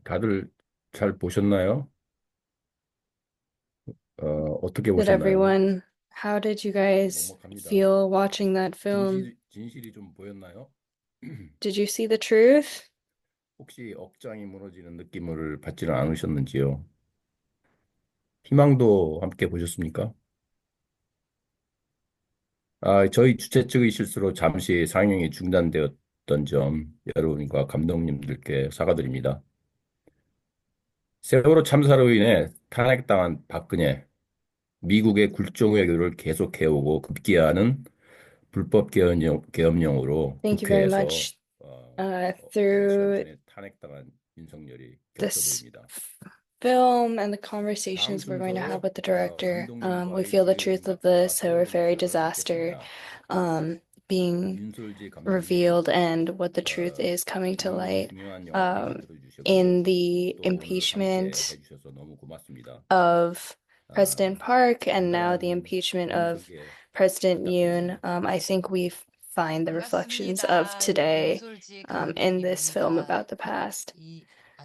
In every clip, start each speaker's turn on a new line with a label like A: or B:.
A: 다들 잘 보셨나요? 어떻게
B: Did
A: 보셨나요?
B: everyone, how did you guys
A: 먹먹합니다.
B: feel watching that film?
A: 진실이 좀 보였나요?
B: Did you see the truth?
A: 혹시 억장이 무너지는 느낌을 받지는 않으셨는지요? 희망도 함께 보셨습니까? 저희 주최 측의 실수로 잠시 상영이 중단되었던 점 여러분과 감독님들께 사과드립니다. 세월호 참사로 인해 탄핵당한 박근혜, 미국의 굴종 외교를 계속해오고 급기야는 불법 계엄령으로
B: Thank you very
A: 국회에서
B: much.
A: 어, 몇 시간
B: Through
A: 전에 탄핵당한 윤석열이
B: this
A: 겹쳐보입니다.
B: film and the
A: 다음
B: conversations we're going to have
A: 순서
B: with the director, we
A: 감독님과의
B: feel the
A: 진행
B: truth of the
A: 의견과
B: Sower
A: 설명
B: Ferry
A: 있어
B: disaster
A: 듣겠습니다.
B: being
A: 윤솔지 감독님,
B: revealed and what the truth is coming to
A: 이
B: light
A: 중요한 영화를
B: um,
A: 이끌어 주셨고
B: in the
A: 또 오늘 함께
B: impeachment
A: 해주셔서 너무 고맙습니다.
B: of President
A: 아,
B: Park and now the
A: 단단한
B: impeachment of
A: 분석에
B: President Yoon.
A: 부탁드립니다.
B: I think we find the reflections of
C: 반갑습니다.
B: today
C: 윤솔지
B: in this film
C: 감독님입니다.
B: about the past.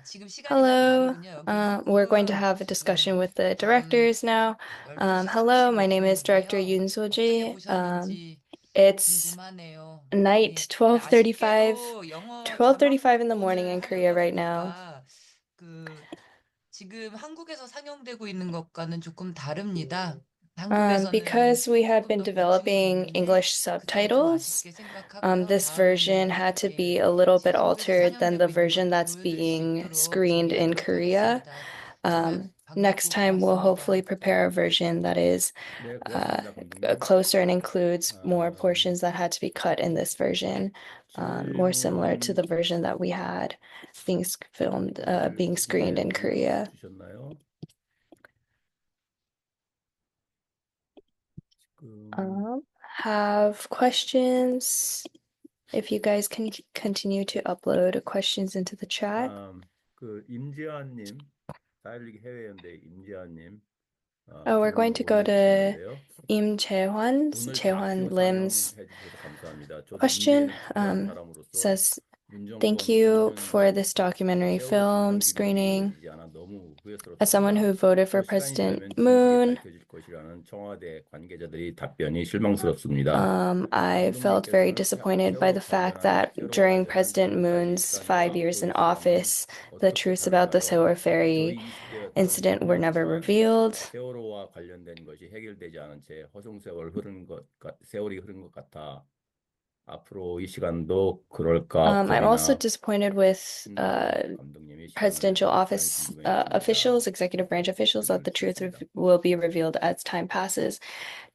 C: 지금 시간이 다
B: Hello.
C: 다르군요. 여기
B: We're going to
C: 한국은
B: have a discussion
C: 지금
B: with the
C: 밤
B: directors now.
C: 12시
B: Hello, my name is Director
C: 35분이고요.
B: Yoon
C: 어떻게
B: So-ji.
C: 보셨는지
B: It's
C: 궁금하네요.
B: night
C: 아쉽게도 영어 자막
B: 12:35 in the morning
C: 부분을
B: in Korea
C: 하려다
B: right now.
C: 보니까 그 지금 한국에서 상영되고 있는 것과는 조금 다릅니다. 한국에서는
B: Because we had
C: 조금
B: been
C: 더 고충이
B: developing
C: 있는데
B: English
C: 그건 좀
B: subtitles,
C: 아쉽게 생각하고요.
B: this version
C: 다음에는
B: had to be
C: 어떻게
B: a little bit
C: 한국에서
B: altered than the
C: 상영되고 있는
B: version
C: 것도
B: that's
C: 보여드릴 수
B: being
C: 있도록
B: screened in
C: 준비하도록
B: Korea.
C: 하겠습니다. 정말
B: Next
C: 반갑고
B: time, we'll hopefully
C: 고맙습니다.
B: prepare a version that is
A: 네,
B: uh,
A: 고맙습니다, 감독님.
B: closer and includes more
A: 아,
B: portions that had to be cut in this version, more similar to
A: 질문
B: the version that we had being filmed, being screened in Korea.
A: 주셨나요? 지금
B: Have questions? If you guys can continue to upload questions into the chat.
A: 임지아님, 4.16 해외연대 임지아님
B: Oh, we're going
A: 질문을
B: to go to
A: 보내주셨는데요.
B: Im
A: 오늘
B: Jaehwan
A: 다큐
B: Lim's
A: 상영해 주셔서 감사합니다. 저도
B: question.
A: 문재인을 지지하는 사람으로서
B: Says, thank
A: 문정권
B: you for
A: 운영이나
B: this documentary
A: 세월호
B: film
A: 진상규명
B: screening.
A: 이루어지지 않아 너무
B: As someone
A: 후회스럽습니다.
B: who voted for
A: 또 시간이
B: President
A: 지나면 진실이
B: Moon,
A: 밝혀질 것이라는 청와대 관계자들이 답변이 실망스럽습니다.
B: I felt very
A: 감독님께서는
B: disappointed by
A: 세월호
B: the fact
A: 관련한
B: that
A: 세월호와
B: during
A: 관련한
B: President
A: 지금까지의
B: Moon's five
A: 시간과
B: years in
A: 그 상황은
B: office, the
A: 어떻게
B: truths about the
A: 다른가요?
B: Solar Ferry
A: 저희 20대였던
B: incident were never
A: 경험이지만
B: revealed.
A: 세월호와 관련된 것이 해결되지 않은 채 세월이 흐른 것 같아 앞으로 이 시간도 그럴까
B: I'm also
A: 겁이나
B: disappointed with
A: 심니다. 감독님의 시간을
B: presidential
A: 끝까지
B: office
A: 궁금해 했습니다.
B: officials, executive branch officials, that
A: 글을
B: the truth
A: 주셨습니다.
B: will be revealed as time passes.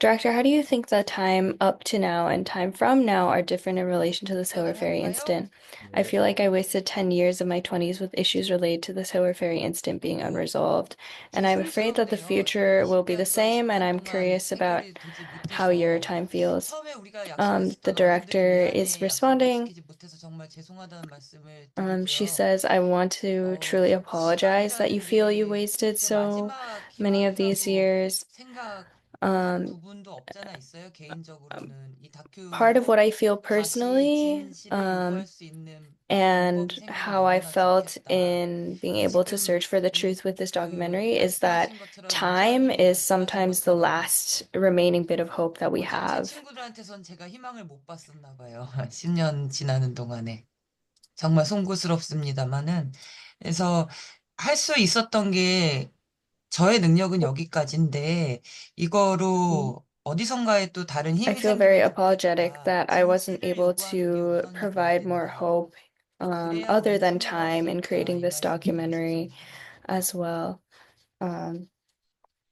B: Director, how do you think the time up to now and time from now are different in relation to the Solar
C: 답변을
B: Ferry
C: 할까요?
B: incident? I
A: 네,
B: feel like I wasted 10 years of my 20s with issues related to the Solar Ferry incident being unresolved, and I'm afraid that the
C: 조심스럽네요.
B: future will be the
C: 20년,
B: same, and
C: 10년
B: I'm
C: 동안
B: curious about
C: 해결이 되지
B: how your
C: 못해서
B: time feels.
C: 처음에 우리가
B: The
C: 약속했었던 어른들이
B: director is
C: 미안해 약속을
B: responding.
C: 지키지 못해서 정말 죄송하다는 말씀을
B: She
C: 드리고요.
B: says, I want to truly apologize that you
C: 시간이라는
B: feel you
C: 게
B: wasted
C: 이제
B: so
C: 마지막
B: many of these
C: 희망이라고
B: years.
C: 생각할
B: Um,
C: 부분도 없잖아 있어요. 개인적으로는 이
B: Part of what
C: 다큐로
B: I feel
C: 다시
B: personally,
C: 진실을 요구할 수 있는 방법이
B: and how I
C: 생기면
B: felt
C: 좋겠다.
B: in being able to
C: 지금
B: search for the truth with this documentary is that
C: 말씀하신 것처럼
B: time
C: 임지아님이
B: is
C: 말씀하신
B: sometimes the
C: 것처럼
B: last remaining bit of hope that we
C: 뭐지? 제
B: have.
C: 친구들한테선 제가 희망을 못 봤었나 봐요. 10년 지나는 동안에. 정말 송구스럽습니다만은. 그래서 할 수 있었던 게 저의 능력은 여기까지인데 이거로 어디선가에 또 다른
B: I
C: 힘이
B: feel very
C: 생기면
B: apologetic
C: 좋겠다.
B: that I wasn't
C: 진실을
B: able
C: 요구하는 게
B: to
C: 우선이 돼야
B: provide more
C: 된다.
B: hope,
C: 그래야
B: other
C: 우린
B: than
C: 승리할 수
B: time in
C: 있다.
B: creating
C: 이
B: this
C: 말씀드리고
B: documentary
C: 싶습니다.
B: as well. Um,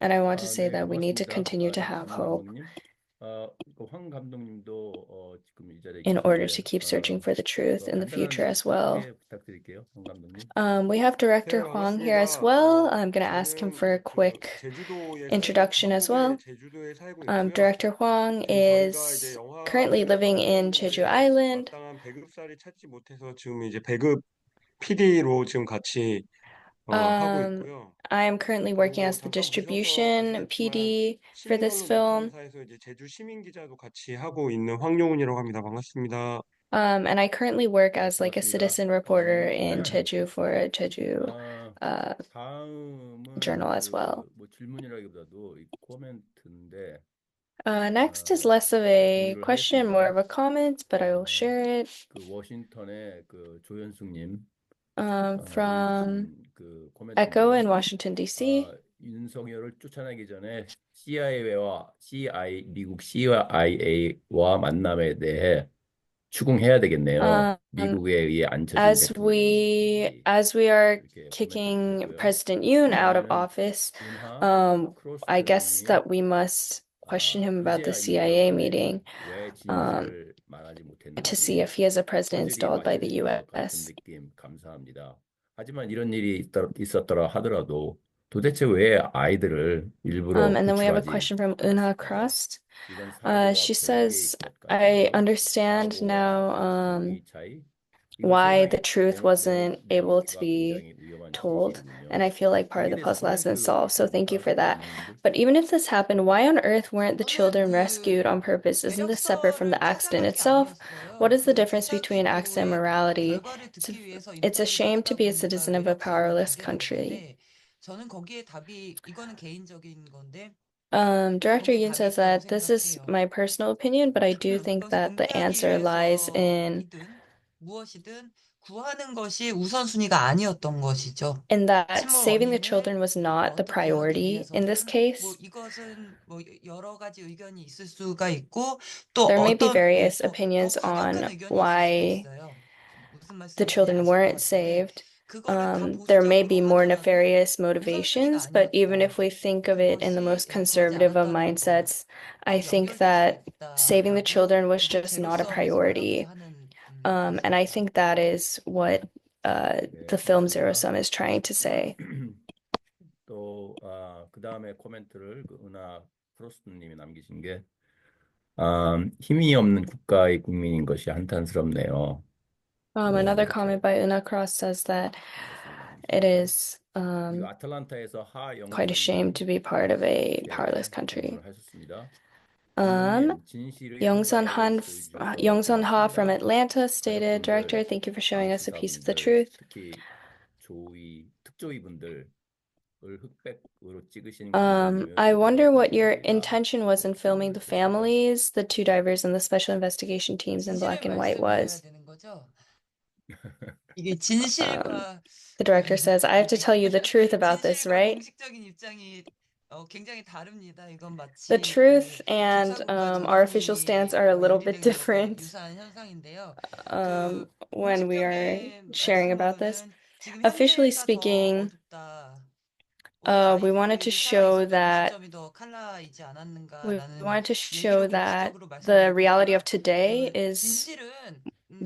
B: and I want to say
A: 네,
B: that we need to
A: 고맙습니다.
B: continue to have
A: 황
B: hope
A: 감독님. 황 감독님도 지금 이 자리에
B: in order to
A: 계신데
B: keep searching for the truth in the future as well.
A: 소개 부탁드릴게요, 황 감독님.
B: We have
D: 네,
B: Director Huang here as
D: 반갑습니다.
B: well. I'm going to ask him
D: 저는
B: for a quick
D: 제주도에
B: introduction as
D: 한국의
B: well.
D: 제주도에 살고 있고요.
B: Director Huang
D: 지금 저희가 이제
B: is
D: 영화가
B: currently living in Jeju
D: 촬영되는데
B: Island.
D: 마땅한 배급사를 찾지 못해서 지금 이제 배급 PD로 지금 같이 하고
B: Um,
D: 있고요.
B: I am currently working
D: 그리고
B: as the
D: 잠깐 보셔서
B: distribution
D: 아시겠지만
B: PD for
D: 시민
B: this
D: 언론
B: film.
D: 나타남사에서 이제 제주 시민 기자도 같이 하고 있는 황용훈이라고 합니다. 반갑습니다.
B: And I currently work as like a
A: 고맙습니다.
B: citizen reporter in Jeju for a Jeju uh, journal
A: 다음은
B: as well.
A: 뭐 질문이라기보다도 이 코멘트인데
B: Next is
A: 어,
B: less of a
A: 공유를
B: question, more
A: 하겠습니다.
B: of a comment, but I will
A: 어,
B: share it
A: 그 워싱턴의 그 조현숙님
B: from
A: 올려주신 그
B: Echo
A: 코멘트인데요.
B: in Washington, D.C.
A: 윤석열을 쫓아내기 전에 미국 CIA와 만남에 대해 추궁해야 되겠네요.
B: Um,
A: 미국에 의해 앉혀진 대통령인지
B: as we are
A: 이렇게 코멘트를
B: kicking
A: 주셨고요.
B: President Yoon out of
A: 그다음에는
B: office,
A: 은하
B: I guess
A: 크로스님이
B: that we must question him about the
A: 그제야
B: CIA
A: 윤석열이
B: meeting,
A: 왜
B: um,
A: 진실을 말하지
B: to see if
A: 못했는지
B: he is a president
A: 퍼즐이
B: installed by the
A: 맞춰진 것 같은
B: US.
A: 느낌 감사합니다. 하지만 이런 일이 있었더라 하더라도 도대체 왜 아이들을 일부러
B: And then we have a
A: 구출하지?
B: question from Unha Crost.
A: 이건 사고와
B: She
A: 별개의
B: says,
A: 것
B: I
A: 같은데요.
B: understand now
A: 사고의 차이? 이건
B: why the
A: 세상이
B: truth wasn't able to
A: 명확히가
B: be
A: 굉장히 위험한
B: told. And
A: 진실이군요.
B: I feel like part of
A: 여기에
B: the
A: 대해서
B: puzzle has been
A: 코멘트
B: solved. So thank you
A: 있습니까?
B: for that.
A: 질문분들?
B: But even if this happened, why on earth weren't the
C: 저는
B: children rescued
C: 그
B: on purpose? Isn't this separate from the
C: 배력서를
B: accident
C: 찾아간 게
B: itself? What
C: 아니었어요.
B: is the
C: 그
B: difference
C: 기자
B: between accident and
C: 기도의
B: morality?
C: 결과를
B: It's a,
C: 듣기 위해서
B: it's a
C: 인터뷰를
B: shame to
C: 하다
B: be a
C: 보니까
B: citizen of a
C: 외력서를
B: powerless
C: 가게 된
B: country.
C: 건데 저는 거기에 답이 이거는 개인적인 건데
B: Director
C: 거기에
B: Yoon
C: 답이
B: says
C: 있다고
B: that this is
C: 생각해요.
B: my personal opinion, but I do think
C: 그것을
B: that the
C: 은폐하기
B: answer lies in
C: 위해서이든 무엇이든 구하는 것이 우선순위가 아니었던 것이죠.
B: that
C: 침몰
B: saving the
C: 원인을
B: children was not the
C: 어떻게 하기
B: priority in this
C: 위해서든 뭐
B: case.
C: 이것은 뭐 여러 가지 의견이 있을 수가 있고 또
B: There may be
C: 어떤
B: various
C: 또 더
B: opinions
C: 과격한
B: on
C: 의견이 있을 수도
B: why
C: 있어요. 무슨
B: the
C: 말씀인지
B: children
C: 아실 것
B: weren't
C: 같은데
B: saved.
C: 그거를 다
B: There may
C: 보수적으로
B: be more
C: 하더라도
B: nefarious
C: 우선순위가
B: motivations, but even
C: 아니었다.
B: if we think of it in the most
C: 그것이 그러지
B: conservative of
C: 않았다는 거,
B: mindsets, I think
C: 연결될 수가
B: that saving the
C: 있다라고
B: children was
C: 이제
B: just not a
C: 제로섬에서 그렇게
B: priority.
C: 하는
B: And I
C: 것입니다.
B: think that is what
A: 네,
B: the film Zero
A: 고맙습니다.
B: Sum is trying to say.
A: 또, 그 다음에 코멘트를 그 은하 프로스트님이 남기신 게, 힘이 없는 국가의 국민인 것이 한탄스럽네요.
B: Another
A: 이렇게
B: comment by Una Cross says that
A: 말씀을
B: it
A: 남기셨고요.
B: is
A: 그리고 아틀란타에서
B: quite a shame
A: 하영선님이
B: to be part of a powerless
A: 이렇게
B: country.
A: 질문을 하셨습니다.
B: Um,
A: 감독님, 진실의
B: Youngsun
A: 한가를
B: Han,
A: 보여주셔서
B: Youngsun Ha from
A: 고맙습니다.
B: Atlanta stated,
A: 가족분들,
B: Director, thank you for showing us a piece of the
A: 감시사분들,
B: truth.
A: 특히 특조위분들을 흑백으로 찍으신 감독님의
B: I
A: 의도가
B: wonder what your
A: 궁금합니다.
B: intention was in filming the
A: 질문을 했습니다.
B: families, the two divers, and the special investigation teams in
C: 진실을
B: black and white
C: 말씀드려야
B: was.
C: 되는 거죠. 이게
B: Um,
C: 진실과
B: the director says, I have to tell you the truth about this,
C: 진실과
B: right?
C: 공식적인 입장이 굉장히 다릅니다. 이건
B: The
C: 마치
B: truth and
C: 조사국과
B: our official stance are a little bit
C: 연기되는 것과
B: different
C: 유사한 현상인데요. 그
B: when we are
C: 공식적인
B: sharing about this.
C: 말씀으로는 지금
B: Officially
C: 현재가 더
B: speaking,
C: 어둡다. 오히려
B: we wanted to
C: 아이들이 살아
B: show
C: 있었던
B: that
C: 시점이 더 칼라이지
B: we
C: 않았는가라는
B: wanted to show
C: 얘기를
B: that
C: 공식적으로
B: the reality
C: 말씀드리고
B: of today
C: 그
B: is
C: 진실은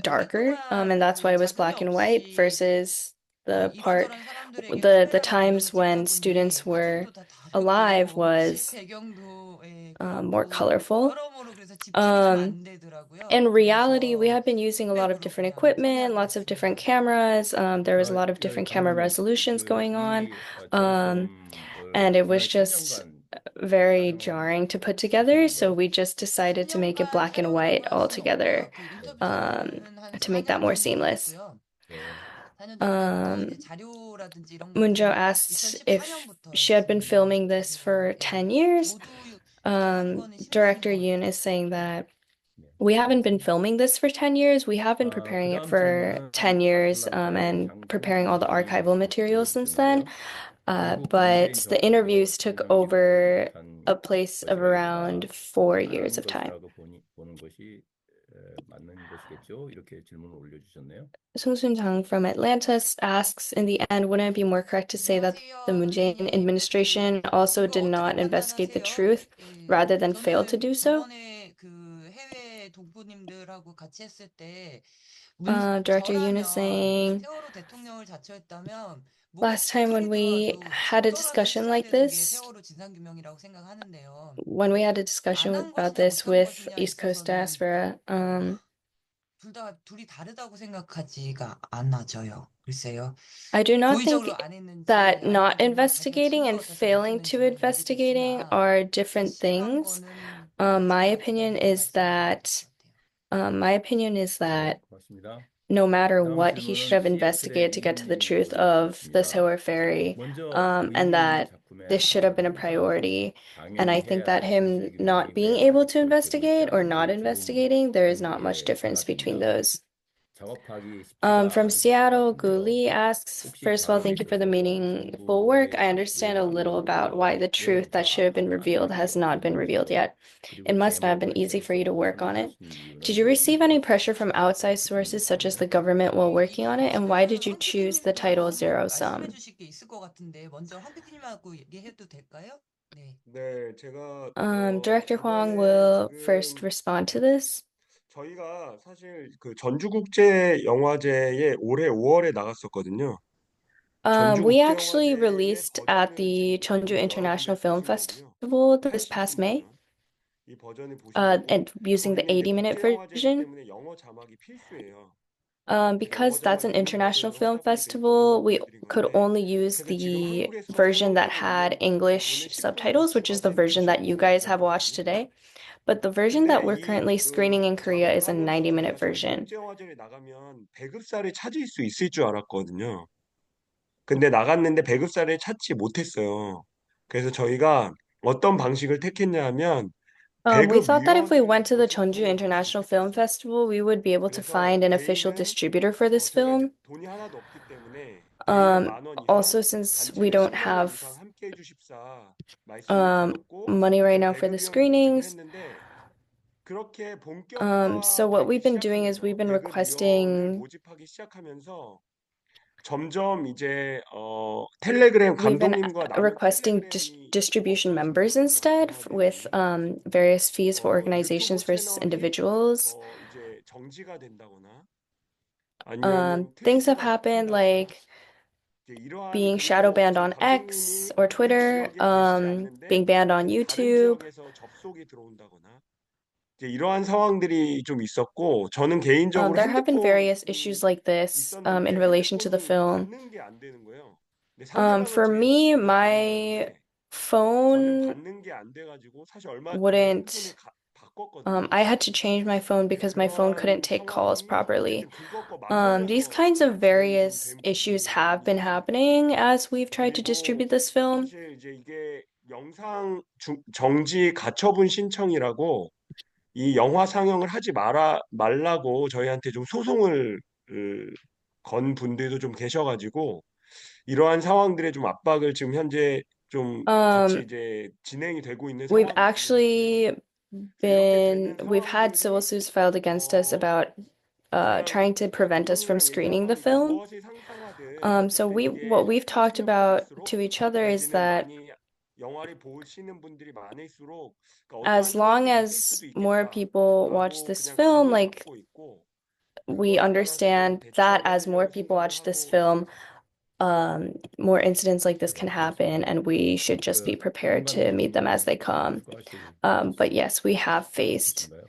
B: darker, and
C: 오랫동안
B: that's why
C: 그
B: it was
C: 자금이
B: black and white
C: 없이
B: versus the part,
C: 이런저런 사람들에게
B: the
C: 수배당한
B: times
C: 이런
B: when
C: 집단군의
B: students were
C: 사진도 다
B: alive
C: 다르고 집
B: was
C: 배경도
B: more
C: 그렇고
B: colorful.
C: 여러모로 그래서 집중이 좀
B: Um,
C: 안 되더라고요.
B: in reality, we
C: 그래서
B: have been using a lot of
C: 흑백으로
B: different
C: 그냥
B: equipment,
C: 처리하게
B: lots of different
C: 됐습니다.
B: cameras. There was a lot of different camera
A: 감독님,
B: resolutions going on.
A: 제로섬을
B: And it was
A: 지난
B: just
A: 10년간
B: very
A: 촬영을
B: jarring to put together.
A: 하신
B: So
A: 건가요?
B: we just decided to make it
C: 10년간
B: black and white
C: 촬영이라고 할 수는
B: altogether,
C: 없고요. 그 인터뷰
B: um,
C: 자료는 한
B: to make that
C: 4년
B: more
C: 정도
B: seamless.
C: 됐고요.
A: 네.
C: 4년 정도 됐고 이제
B: Um,
C: 자료라든지 이런
B: Munjo
C: 것들은
B: asks if she had been
C: 2014년부터였습니다.
B: filming this for 10 years.
C: 모두 그거는 10년인
B: Director
C: 것
B: Yoon
C: 같아요.
B: is saying that
A: 네.
B: we haven't been filming this for 10 years. We have been
A: 그
B: preparing it
A: 다음
B: for
A: 질문은
B: 10 years
A: 아틀란타의
B: and preparing all the
A: 장충기
B: archival
A: 님이
B: materials since then.
A: 올려주셨는데요. 결국 문재인
B: But the
A: 정부도
B: interviews took
A: 진상규명을
B: over
A: 못한
B: a place of around
A: 것이라기보다
B: 4 years
A: 잘한
B: of time.
A: 것이라고 보는 것이 맞는 것이겠죠? 이렇게 질문을 올려주셨네요.
B: Sung-Soon Jang from Atlanta asks, in the end, wouldn't it be more correct to say that the Moon
C: 안녕하세요,
B: Jae-in
C: 선생님.
B: administration also
C: 이거
B: did
C: 어떻게
B: not investigate the
C: 판단하세요?
B: truth rather than fail to do
C: 저는
B: so?
C: 저번에 그 해외 동포님들하고 같이 했을 때
B: Director Yoon is
C: 저라면
B: saying,
C: 세월호 대통령을 자처했다면
B: last
C: 목이
B: time when we
C: 풀리더라도
B: had a
C: 죽더라도
B: discussion
C: 했어야
B: like
C: 되는 게
B: this,
C: 세월호 진상규명이라고 생각하는데요.
B: when we had a
C: 안
B: discussion
C: 한
B: about
C: 것이냐
B: this
C: 못한
B: with
C: 것이냐
B: East Coast
C: 있어서는
B: diaspora,
C: 둘이 다르다고 생각하지가 않아져요. 글쎄요.
B: I do not think
C: 고의적으로 안 했는지
B: that not
C: 아니면 정말 자기가
B: investigating
C: 죽을 것
B: and
C: 같아서
B: failing to
C: 못했는지는
B: investigating
C: 모르겠지만
B: are different
C: 실망한
B: things.
C: 거는
B: My
C: 제가
B: opinion
C: 기다리고
B: is
C: 말씀드려야 될 것
B: that
C: 같아요.
B: My opinion is
A: 네,
B: that
A: 고맙습니다.
B: no matter
A: 다음
B: what, he should
A: 질문은
B: have investigated to get to the
A: CX의
B: truth
A: 이민님이
B: of the
A: 보내주셨습니다.
B: Seward Ferry,
A: 먼저
B: and
A: 의민님
B: that
A: 작품의
B: this should have been a
A: 앞부분입니다.
B: priority. And
A: 당연히
B: I think
A: 해야
B: that
A: 할
B: him
A: 필수적인
B: not being
A: 부분인데
B: able to
A: 아직도 되고 있지
B: investigate or
A: 않은
B: not
A: 점이 조금
B: investigating, there is not much
A: 한계에
B: difference between
A: 부딪힙니다.
B: those.
A: 작업하기 쉽지가
B: From
A: 않으실 것
B: Seattle,
A: 같은데요.
B: Guli asks,
A: 혹시
B: first of all, thank
A: 다음
B: you for the
A: 부서
B: meaningful work. I
A: 청구에 왜
B: understand a
A: 안
B: little about why
A: 오셨는지요?
B: the
A: 왜
B: truth that should have been
A: 안
B: revealed has
A: 하게
B: not
A: 된
B: been revealed
A: 건지요?
B: yet. It
A: 그리고
B: must not have been
A: 제목을
B: easy for you to
A: 지어서
B: work on it.
A: 선택하신
B: Did
A: 이유는
B: you receive any
A: 무엇인지요?
B: pressure from outside
A: 이렇게
B: sources such as the
A: 질문했습니다.
B: government while working on it? And why did you
C: 황
B: choose the title
C: PD님도
B: Zero
C: 말씀해
B: Sum?
C: 주실 게 있을 것 같은데 먼저 황 PD님하고 얘기해도 될까요? 네.
D: 네, 제가
B: Director Huang
D: 이번에
B: will first
D: 지금
B: respond to this.
D: 저희가 사실 그 전주국제영화제에 올해 5월에 나갔었거든요.
B: We actually
D: 전주국제영화제의
B: released at
D: 버전을
B: the
D: 지금
B: Jeonju International Film
D: 보신 거고요.
B: Festival this past
D: 80분
B: May,
D: 버전. 이 버전을 보신 거고,
B: and using the
D: 거기는 이제
B: 80-minute
D: 국제영화제이기
B: version.
D: 때문에 영어 자막이 필수예요. 그래서 영어
B: Because that's an
D: 자막 있는
B: international
D: 버전으로
B: film
D: 하자고 해서 이 버전을
B: festival, we
D: 보여드린
B: could
D: 건데,
B: only use
D: 그래서 지금
B: the
D: 한국에서
B: version that
D: 상영되고
B: had
D: 있는
B: English
D: 부분에 10분 더
B: subtitles, which is the
D: 추가된
B: version that you
D: 90분
B: guys have watched
D: 버전이거든요.
B: today. But the version
D: 근데
B: that we're
D: 이
B: currently screening in Korea
D: 작업을
B: is a
D: 하면서
B: 90-minute
D: 저희가
B: version.
D: 전주국제영화제에 나가면 배급사를 찾을 수 있을 줄 알았거든요. 근데 나갔는데 배급사를 찾지 못했어요. 그래서 저희가 어떤 방식을 택했냐면
B: We thought that if we
D: 배급위원회를
B: went to the
D: 모집하는
B: Jeonju
D: 방식을
B: International Film
D: 택했어요.
B: Festival, we would be able to
D: 그래서
B: find an official
D: 개인은
B: distributor for this
D: 저희가 이제
B: film.
D: 돈이 하나도 없기 때문에 개인은 10,000원 이상,
B: Also, since we
D: 단체는
B: don't
D: 10만 원
B: have
D: 이상 함께 해주십사 말씀을 드렸고
B: money right
D: 이제
B: now for the
D: 배급위원회 모집을
B: screenings,
D: 했는데 그렇게
B: so what
D: 본격화되기
B: we've been doing is
D: 시작하면서
B: we've been
D: 배급위원회를
B: requesting,
D: 모집하기 시작하면서 점점 이제 텔레그램
B: we've been
D: 감독님과 나눌
B: requesting
D: 텔레그램이
B: distribution members
D: 없어지더라고요.
B: instead with
D: 영화제들이
B: various fees for
D: 유튜브
B: organizations versus
D: 채널이
B: individuals.
D: 이제 정지가 된다거나 아니면은
B: Things have
D: 택시가
B: happened
D: 끊긴다거나
B: like
D: 이제 이러한
B: being shadow
D: 그리고
B: banned
D: 지금
B: on X
D: 감독님이
B: or
D: 그
B: Twitter,
D: 지역에 계시지 않는데
B: being banned on
D: 다른
B: YouTube.
D: 지역에서 접속이 들어온다거나 이제 이러한 상황들이 좀 있었고 저는 개인적으로
B: There have been various
D: 핸드폰이
B: issues like this in
D: 있었는데
B: relation to the
D: 핸드폰이
B: film.
D: 받는 게 안 되는 거예요. 근데 상대방은
B: For
D: 제
B: me,
D: 핸드폰으로
B: my
D: 전화하는데 저는
B: phone
D: 받는 게 안 돼가지고 사실 얼마 전에 핸드폰을
B: wouldn't,
D: 바꿨거든요.
B: I had to change my phone
D: 근데
B: because my phone couldn't
D: 그러한
B: take calls
D: 상황이
B: properly.
D: 어쨌든 그것과
B: These
D: 맞물려서
B: kinds of
D: 진행이 좀
B: various
D: 된
B: issues
D: 부분이
B: have been
D: 있었습니다.
B: happening as we've tried to
D: 그리고
B: distribute this film.
D: 사실 이제 이게 정지 가처분 신청이라고 이 영화 상영을 하지 말라고 저희한테 좀 소송을 건 분들도 좀 계셔가지고 이러한 상황들의 좀 압박을 지금 현재 좀 같이
B: Um,
D: 이제 진행이 되고 있는
B: we've
D: 상황이기는 한데요.
B: actually
D: 그래서 이렇게 되는
B: we've had civil
D: 상황들이
B: suits filed against us about
D: 그냥
B: trying to prevent us from
D: 감독님이랑
B: screening the
D: 얘기해서
B: film.
D: 무엇을 상상하든
B: So
D: 어쨌든
B: what
D: 이게
B: we've talked
D: 상영을
B: about
D: 할수록
B: to each other is
D: 내지는
B: that
D: 많이 영화를 보시는 분들이 많을수록 그러니까 어떠한
B: as long
D: 현안들이 있을
B: as
D: 수도
B: more people watch
D: 있겠다라고
B: this
D: 그냥
B: film,
D: 각을
B: like
D: 잡고 있고
B: we
D: 그거에 따라서 좀
B: understand that
D: 대처를
B: as more
D: 하려고
B: people
D: 생각을
B: watch this
D: 하고
B: film,
D: 있습니다.
B: more incidents like this
A: 네,
B: can happen,
A: 고맙습니다.
B: and we should just be
A: 그
B: prepared
A: 황
B: to meet them as
A: 감독님도
B: they come.
A: 추가하실
B: But yes, we have faced
A: 있으신가요?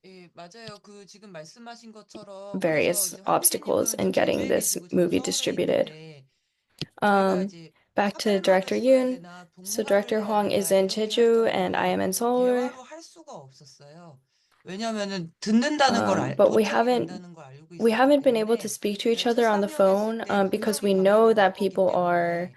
C: 예, 맞아요. 그 지금 말씀하신 것처럼 그래서
B: various
C: 이제 황
B: obstacles
C: PD님은
B: in
C: 지금
B: getting
C: 전주에
B: this
C: 계시고 저는
B: movie
C: 서울에
B: distributed.
C: 있는데 저희가
B: Um,
C: 이제
B: Back to
C: 사발로를
B: Director
C: 써야
B: Yoon.
C: 되나
B: So
C: 봉화를
B: Director
C: 해야
B: Huang is
C: 되나
B: in
C: 이렇게 할
B: Jeju and I
C: 정도로
B: am in Seoul.
C: 대화로 할 수가 없었어요. 왜냐면은 듣는다는 걸
B: But
C: 도청이 된다는 걸 알고
B: we
C: 있었기
B: haven't been able to
C: 때문에
B: speak to each
C: 첫
B: other on the
C: 상영했을
B: phone
C: 때
B: because
C: 분명히
B: we know
C: 방해가 올
B: that
C: 거기
B: people are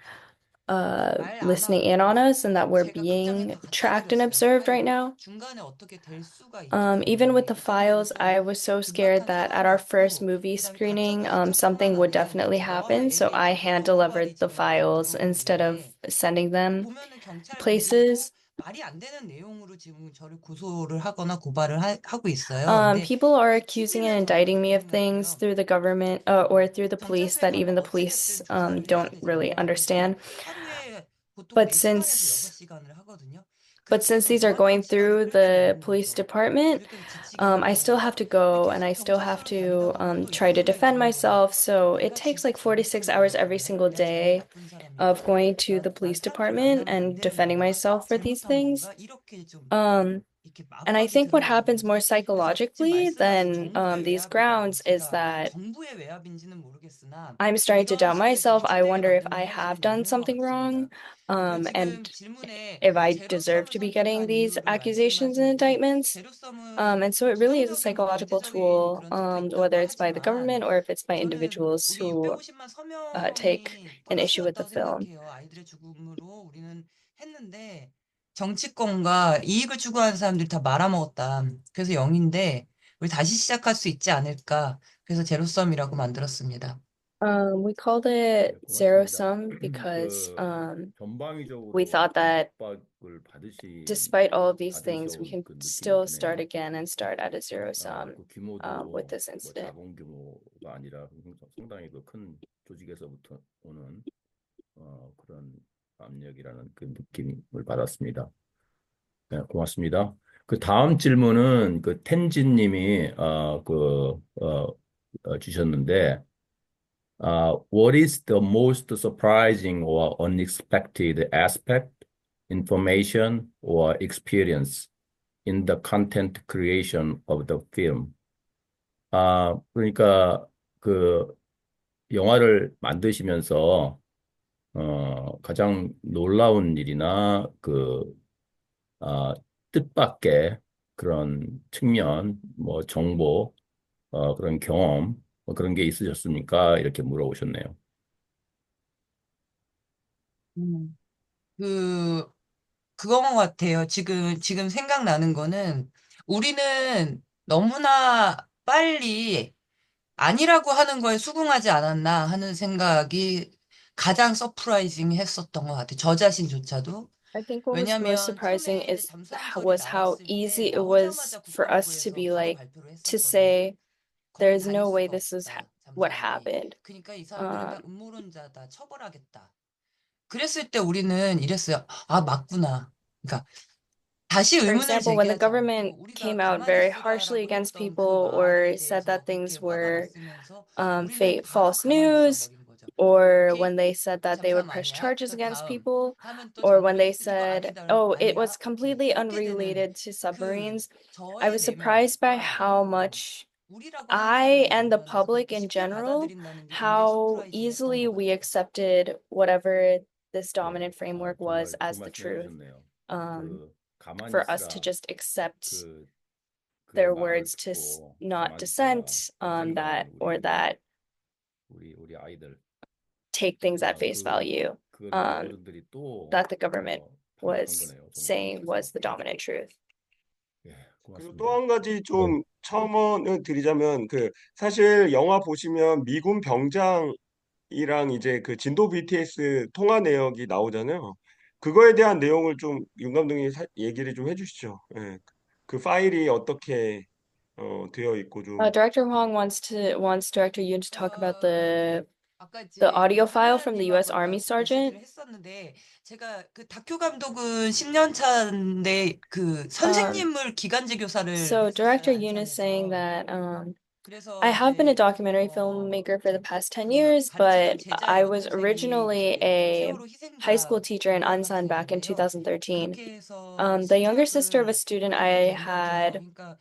C: 때문에 말 안
B: listening in on
C: 하고
B: us and that we're
C: 제가 극장에
B: being
C: 다 갖다
B: tracked and
C: 드렸어요.
B: observed right
C: 아니,
B: now.
C: 중간에 어떻게 될 수가 있기
B: Even with
C: 때문에
B: the
C: 그 정도로
B: files,
C: 좀
B: I was so scared
C: 긴박한
B: that at our first
C: 상황이었고
B: movie
C: 그다음에 갑자기
B: screening,
C: 핸드폰만
B: something would
C: 아니면
B: definitely
C: 대화와
B: happen. So I
C: 얘기해주고
B: hand
C: 정보관이
B: delivered the
C: 지금 와서
B: files instead of
C: 들어오는데
B: sending them
C: 보면은 경찰 분들도
B: places.
C: 말이 안 되는 내용으로 지금 저를 고소를 하거나 고발을 하고 있어요. 근데
B: People are
C: 이
B: accusing and
C: TV는 저희
B: indicting me of things
C: 대통령이었고요.
B: through the government or through the police
C: 전차수에
B: that even
C: 가면
B: the
C: 어떻게
B: police
C: 조사를 해야
B: don't really
C: 되잖아요. 그래서
B: understand.
C: 하루에 보통
B: But
C: 4시간에서
B: since
C: 6시간을 하거든요.
B: But
C: 그렇게
B: since
C: 해서
B: these are
C: 무한정
B: going
C: 시간이
B: through
C: 흐르게
B: the
C: 되는
B: police
C: 거죠.
B: department,
C: 이럴 때는 지치기도
B: I still have
C: 하고.
B: to
C: 근데
B: go and
C: 계속
B: I still have
C: 경찰서를 다니다
B: to
C: 보면 또
B: try
C: 이런
B: to
C: 생각이
B: defend
C: 드는 거예요.
B: myself. So it
C: 내가
B: takes
C: 진짜
B: like 46
C: 잘못한
B: hours
C: 거야?
B: every single
C: 내가 정말
B: day
C: 나쁜
B: of
C: 사람인가?
B: going to the police
C: 사람들
B: department
C: 만나면 안
B: and
C: 되는
B: defending
C: 건가?
B: myself for these
C: 잘못한
B: things.
C: 건가? 이렇게 좀
B: Um,
C: 이렇게
B: And I
C: 마구마구
B: think what
C: 들어가는
B: happens more
C: 거죠. 그러니까 지금
B: psychologically
C: 말씀하신
B: than
C: 정부의
B: these
C: 외압이라고
B: grounds is
C: 제가
B: that
C: 정부의 외압인지는 모르겠으나
B: I'm starting to
C: 이런
B: doubt
C: 식으로 해서
B: myself. I
C: 잣대를
B: wonder if
C: 만드는
B: I
C: 게
B: have
C: 저는
B: done
C: 영리한 것
B: something wrong,
C: 같습니다. 그리고
B: and
C: 지금 질문에
B: if I deserve
C: 제로섬을
B: to be getting
C: 선택한
B: these
C: 이유를
B: accusations and
C: 말씀하시는데
B: indictments.
C: 제로섬은
B: And so it really is a
C: 부정적인
B: psychological
C: 변태적인
B: tool,
C: 그런 뜻도 있다고
B: whether it's by the
C: 하지만
B: government or if it's by
C: 저는
B: individuals
C: 우리
B: who
C: 650만
B: take
C: 서명이
B: an issue with the
C: 플러스였다고
B: film.
C: 생각해요. 아이들의 죽음으로 우리는 했는데 정치권과 이익을 추구하는 사람들이 다 말아먹었다. 그래서 0인데 우리 다시 시작할 수 있지 않을까. 그래서 제로섬이라고 만들었습니다.
B: We called it
A: 네,
B: zero
A: 고맙습니다.
B: sum because we
A: 전방위적으로
B: thought that
A: 압박을 받으신
B: despite all of these things, we
A: 받으셔온
B: can
A: 그 느낌이
B: still start
A: 드네요.
B: again and start at a zero sum
A: 그
B: with
A: 규모도
B: this
A: 뭐
B: incident.
A: 작은 규모가 아니라 상당히 그 큰 조직에서부터 오는 그런 압력이라는 그 느낌을 받았습니다. 네, 고맙습니다. 그 다음 질문은 그 텐진님이 주셨는데, what is the most surprising or unexpected aspect, information, or experience in the content creation of the film? 그러니까 그 영화를 만드시면서 가장 놀라운 일이나 뜻밖의 그런 측면, 뭐 정보, 그런 경험, 뭐 그런 게 있으셨습니까? 이렇게 물어보셨네요.
C: 음. 그건 것 같아요. 지금 생각나는 거는 우리는 너무나 빨리 아니라고 하는 거에 수긍하지 않았나 하는 생각이 가장 서프라이징 했었던 것 같아요. 저 자신조차도.
B: I think what was most
C: 왜냐하면
B: surprising
C: 처음에 이제
B: is
C: 잠수함설이
B: was how
C: 나왔을 때
B: easy it was
C: 나오자마자
B: for us to
C: 국방부에서
B: be
C: 바로
B: like
C: 발표를
B: to
C: 했었거든요.
B: say
C: 거길
B: there's
C: 다닐
B: no way
C: 수가
B: this is
C: 없다,
B: what
C: 잠수함들이.
B: happened.
C: 그러니까 이 사람들은 다
B: Um,
C: 음모론자다, 처벌하겠다. 그랬을 때 우리는 이랬어요. 아, 맞구나. 그러니까 다시
B: for
C: 의문을
B: example, when the
C: 제기하지 않고
B: government
C: 우리가
B: came out
C: 가만히
B: very harshly
C: 있으라라고
B: against
C: 했던 그
B: people or
C: 말에
B: said that
C: 대해서 그렇게
B: things
C: 화가
B: were
C: 났으면서 우리는 바로
B: false
C: 가만히 있어
B: news,
C: 버린 거죠.
B: or
C: 오케이?
B: when they said that they would
C: 잠수함
B: press
C: 아니야?
B: charges
C: 자,
B: against
C: 다음
B: people,
C: 하면 또
B: or when
C: 정부에서
B: they
C: 이거
B: said,
C: 아니다,
B: oh, it was
C: 아니야? 오케이.
B: completely
C: 이렇게 되는
B: unrelated to
C: 그
B: submarines, I
C: 저의
B: was
C: 내면,
B: surprised by
C: 아,
B: how
C: 나도
B: much
C: 우리라고 하는
B: I
C: 사람들이
B: and the
C: 많구나라서
B: public
C: 그렇게
B: in
C: 쉽게
B: general,
C: 받아들인다는 게 굉장히
B: how
C: 서프라이징 했던
B: easily
C: 것
B: we
C: 같아요.
B: accepted whatever this
A: 네,
B: dominant framework was
A: 정말
B: as
A: 좋은
B: the
A: 말씀
B: truth,
A: 해주셨네요. 가만히
B: for us to
A: 있으라
B: just accept
A: 그
B: their
A: 말을
B: words to
A: 듣고
B: not
A: 가만히 있어라.
B: dissent,
A: 그
B: that
A: 생각은
B: or that
A: 우리 아이들
B: take things at face value,
A: 그거를 우리 어른들이 또
B: that the government
A: 파악한
B: was
A: 거네요.
B: saying was
A: 정부에서.
B: the dominant truth.
A: 예,
D: 그리고
A: 고맙습니다.
D: 또 한 가지 좀 첨언을 드리자면 사실 영화 보시면 미군 병장이랑 이제 그 진도 BTS 통화 내역이 나오잖아요. 그거에 대한 내용을 좀 윤 감독님 얘기를 좀 해주시죠. 예. 그 파일이 어떻게 되어 있고 좀
B: Director Huang wants Director Yoon to talk about
C: 아까
B: the
C: 이제
B: audio
C: 그
B: file from the U.S. Army
C: 카메라님하고
B: sergeant.
C: 메시지를 했었는데 제가 그 다큐 감독은 10년 차인데 그 선생님을 기간제 교사를
B: So
C: 했었어요,
B: Director Yoon is saying
C: 안산에서.
B: that
C: 그래서
B: I have been a
C: 이제
B: documentary filmmaker for the past 10
C: 그
B: years,
C: 가르치던
B: but
C: 제자
B: I was
C: 여동생이
B: originally
C: 이제
B: a
C: 세월호
B: high school
C: 희생자
B: teacher in Ansan back in
C: 돌아가셨는데요.
B: 2013.
C: 그렇게 해서
B: The younger sister of a
C: 시작을
B: student
C: 하게
B: I
C: 된 거죠.
B: had
C: 그러니까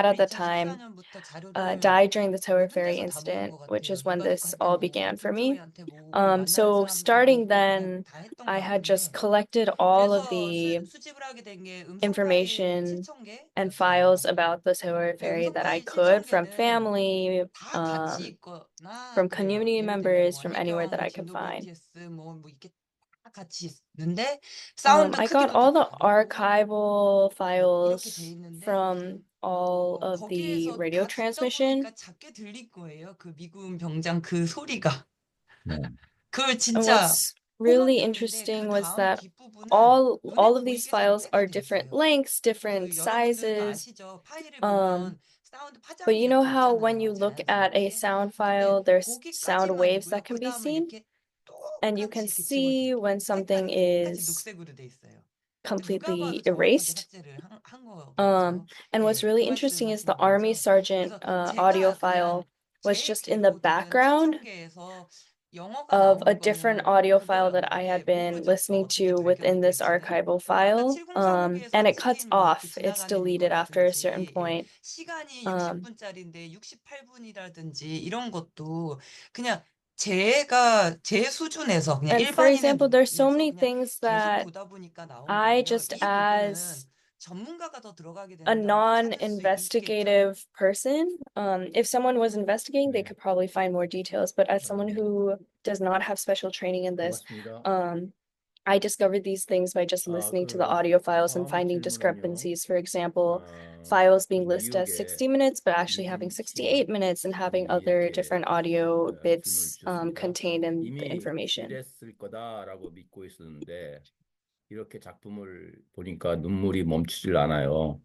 B: at
C: 시작을
B: the time
C: 2014년부터 자료를
B: died during the Tower Ferry
C: 혼자서 다 모은
B: incident,
C: 것
B: which
C: 같아요.
B: is when
C: 누가
B: this
C: 누구한테
B: all
C: 모으고
B: began for me.
C: 김초희한테 모으고 만나는
B: So
C: 사람한테
B: starting
C: 모으고 그냥
B: then,
C: 다 했던
B: I
C: 것
B: had just
C: 같은데
B: collected all of
C: 그래서
B: the
C: 수집을 하게 된 게 음성 파일
B: information
C: 7,000개
B: and files about the Tower
C: 그
B: Ferry
C: 음성
B: that I
C: 파일
B: could from
C: 7,000개는
B: family,
C: 다 같이 있거나
B: from
C: 그래요.
B: community
C: 예를 들면
B: members,
C: 뭐
B: from anywhere that
C: 해경,
B: I could
C: 진도
B: find.
C: BTS 뭐 이게 다 같이 있는데 사운드
B: I got
C: 크기도
B: all
C: 다
B: the
C: 다르고
B: archival
C: 이렇게 돼
B: files
C: 있는데
B: from all of the
C: 거기에서
B: radio
C: 다 듣다
B: transmission.
C: 보니까 작게 들릴 거예요. 그 미군 병장 그 소리가. 그걸
B: And
C: 진짜
B: what's really
C: 호막됐는데 그
B: interesting was
C: 다음
B: that
C: 뒷부분은
B: all
C: 눈에
B: of these
C: 보이게
B: files
C: 상태가
B: are
C: 돼
B: different
C: 있어요.
B: lengths,
C: 그
B: different
C: 여러분들도
B: sizes.
C: 아시죠? 파일을
B: Um,
C: 보면 사운드
B: but you
C: 파장이
B: know
C: 이렇게
B: how when you
C: 있잖아요.
B: look at a
C: 자연스럽게.
B: sound
C: 근데
B: file, there's sound waves
C: 거기까지만이고요.
B: that can
C: 그
B: be
C: 다음은
B: seen,
C: 이렇게
B: and you can
C: 똑같이 이렇게 지워져요.
B: see when something
C: 색깔이 똑같이
B: is
C: 녹색으로 돼 있어요. 근데 누가
B: completely
C: 봐도 정확하게
B: erased.
C: 삭제를 한
B: And
C: 거겠죠.
B: what's
C: 예,
B: really
C: 그
B: interesting is the
C: 말씀하시는
B: Army
C: 거죠.
B: sergeant
C: 그래서
B: audio
C: 제가 그냥
B: file was
C: 제일
B: just in the
C: 길고 들은
B: background
C: 7,000개에서 영어가
B: of a
C: 나오는
B: different
C: 거는
B: audio file that I
C: 그거더라고요.
B: had
C: 예,
B: been
C: 모르죠.
B: listening
C: 어떻게
B: to within this
C: 발견될지.
B: archival
C: 아까
B: file. And
C: 7039기에서
B: it cuts
C: 틀린 뭐 이렇게
B: off. It's
C: 지나가는
B: deleted after a certain
C: 이거라든지, 예,
B: point.
C: 시간이
B: Um,
C: 60분짜리인데 68분이라든지 이런 것도 그냥 제 수준에서 그냥
B: and for
C: 일반인의
B: example, there's so
C: 눈에서
B: many
C: 그냥
B: things
C: 계속
B: that
C: 보다 보니까 나온
B: I
C: 거고요.
B: just
C: 이 부분은
B: as
C: 전문가가 더 들어가게
B: a
C: 된다면 찾을 수 있겠죠.
B: non-investigative person, if someone was investigating, they
A: 네,
B: could probably find more details. But as someone
A: 어,
B: who does not have special training in this,
A: 고맙습니다.
B: I discovered these things by just
A: 아,
B: listening to the audio files and
A: 다음
B: finding
A: 질문은요.
B: discrepancies. For example,
A: 그
B: files being listed as
A: 뉴욕의
B: 60 minutes, but actually having
A: 유진
B: 68 minutes and having
A: 시인님이
B: other
A: 이렇게
B: different audio
A: 질문을
B: bits
A: 주셨습니다.
B: contained in the
A: 이미
B: information.
A: 이랬을 거다라고 믿고 있었는데 이렇게 작품을 보니까 눈물이 멈추질 않아요.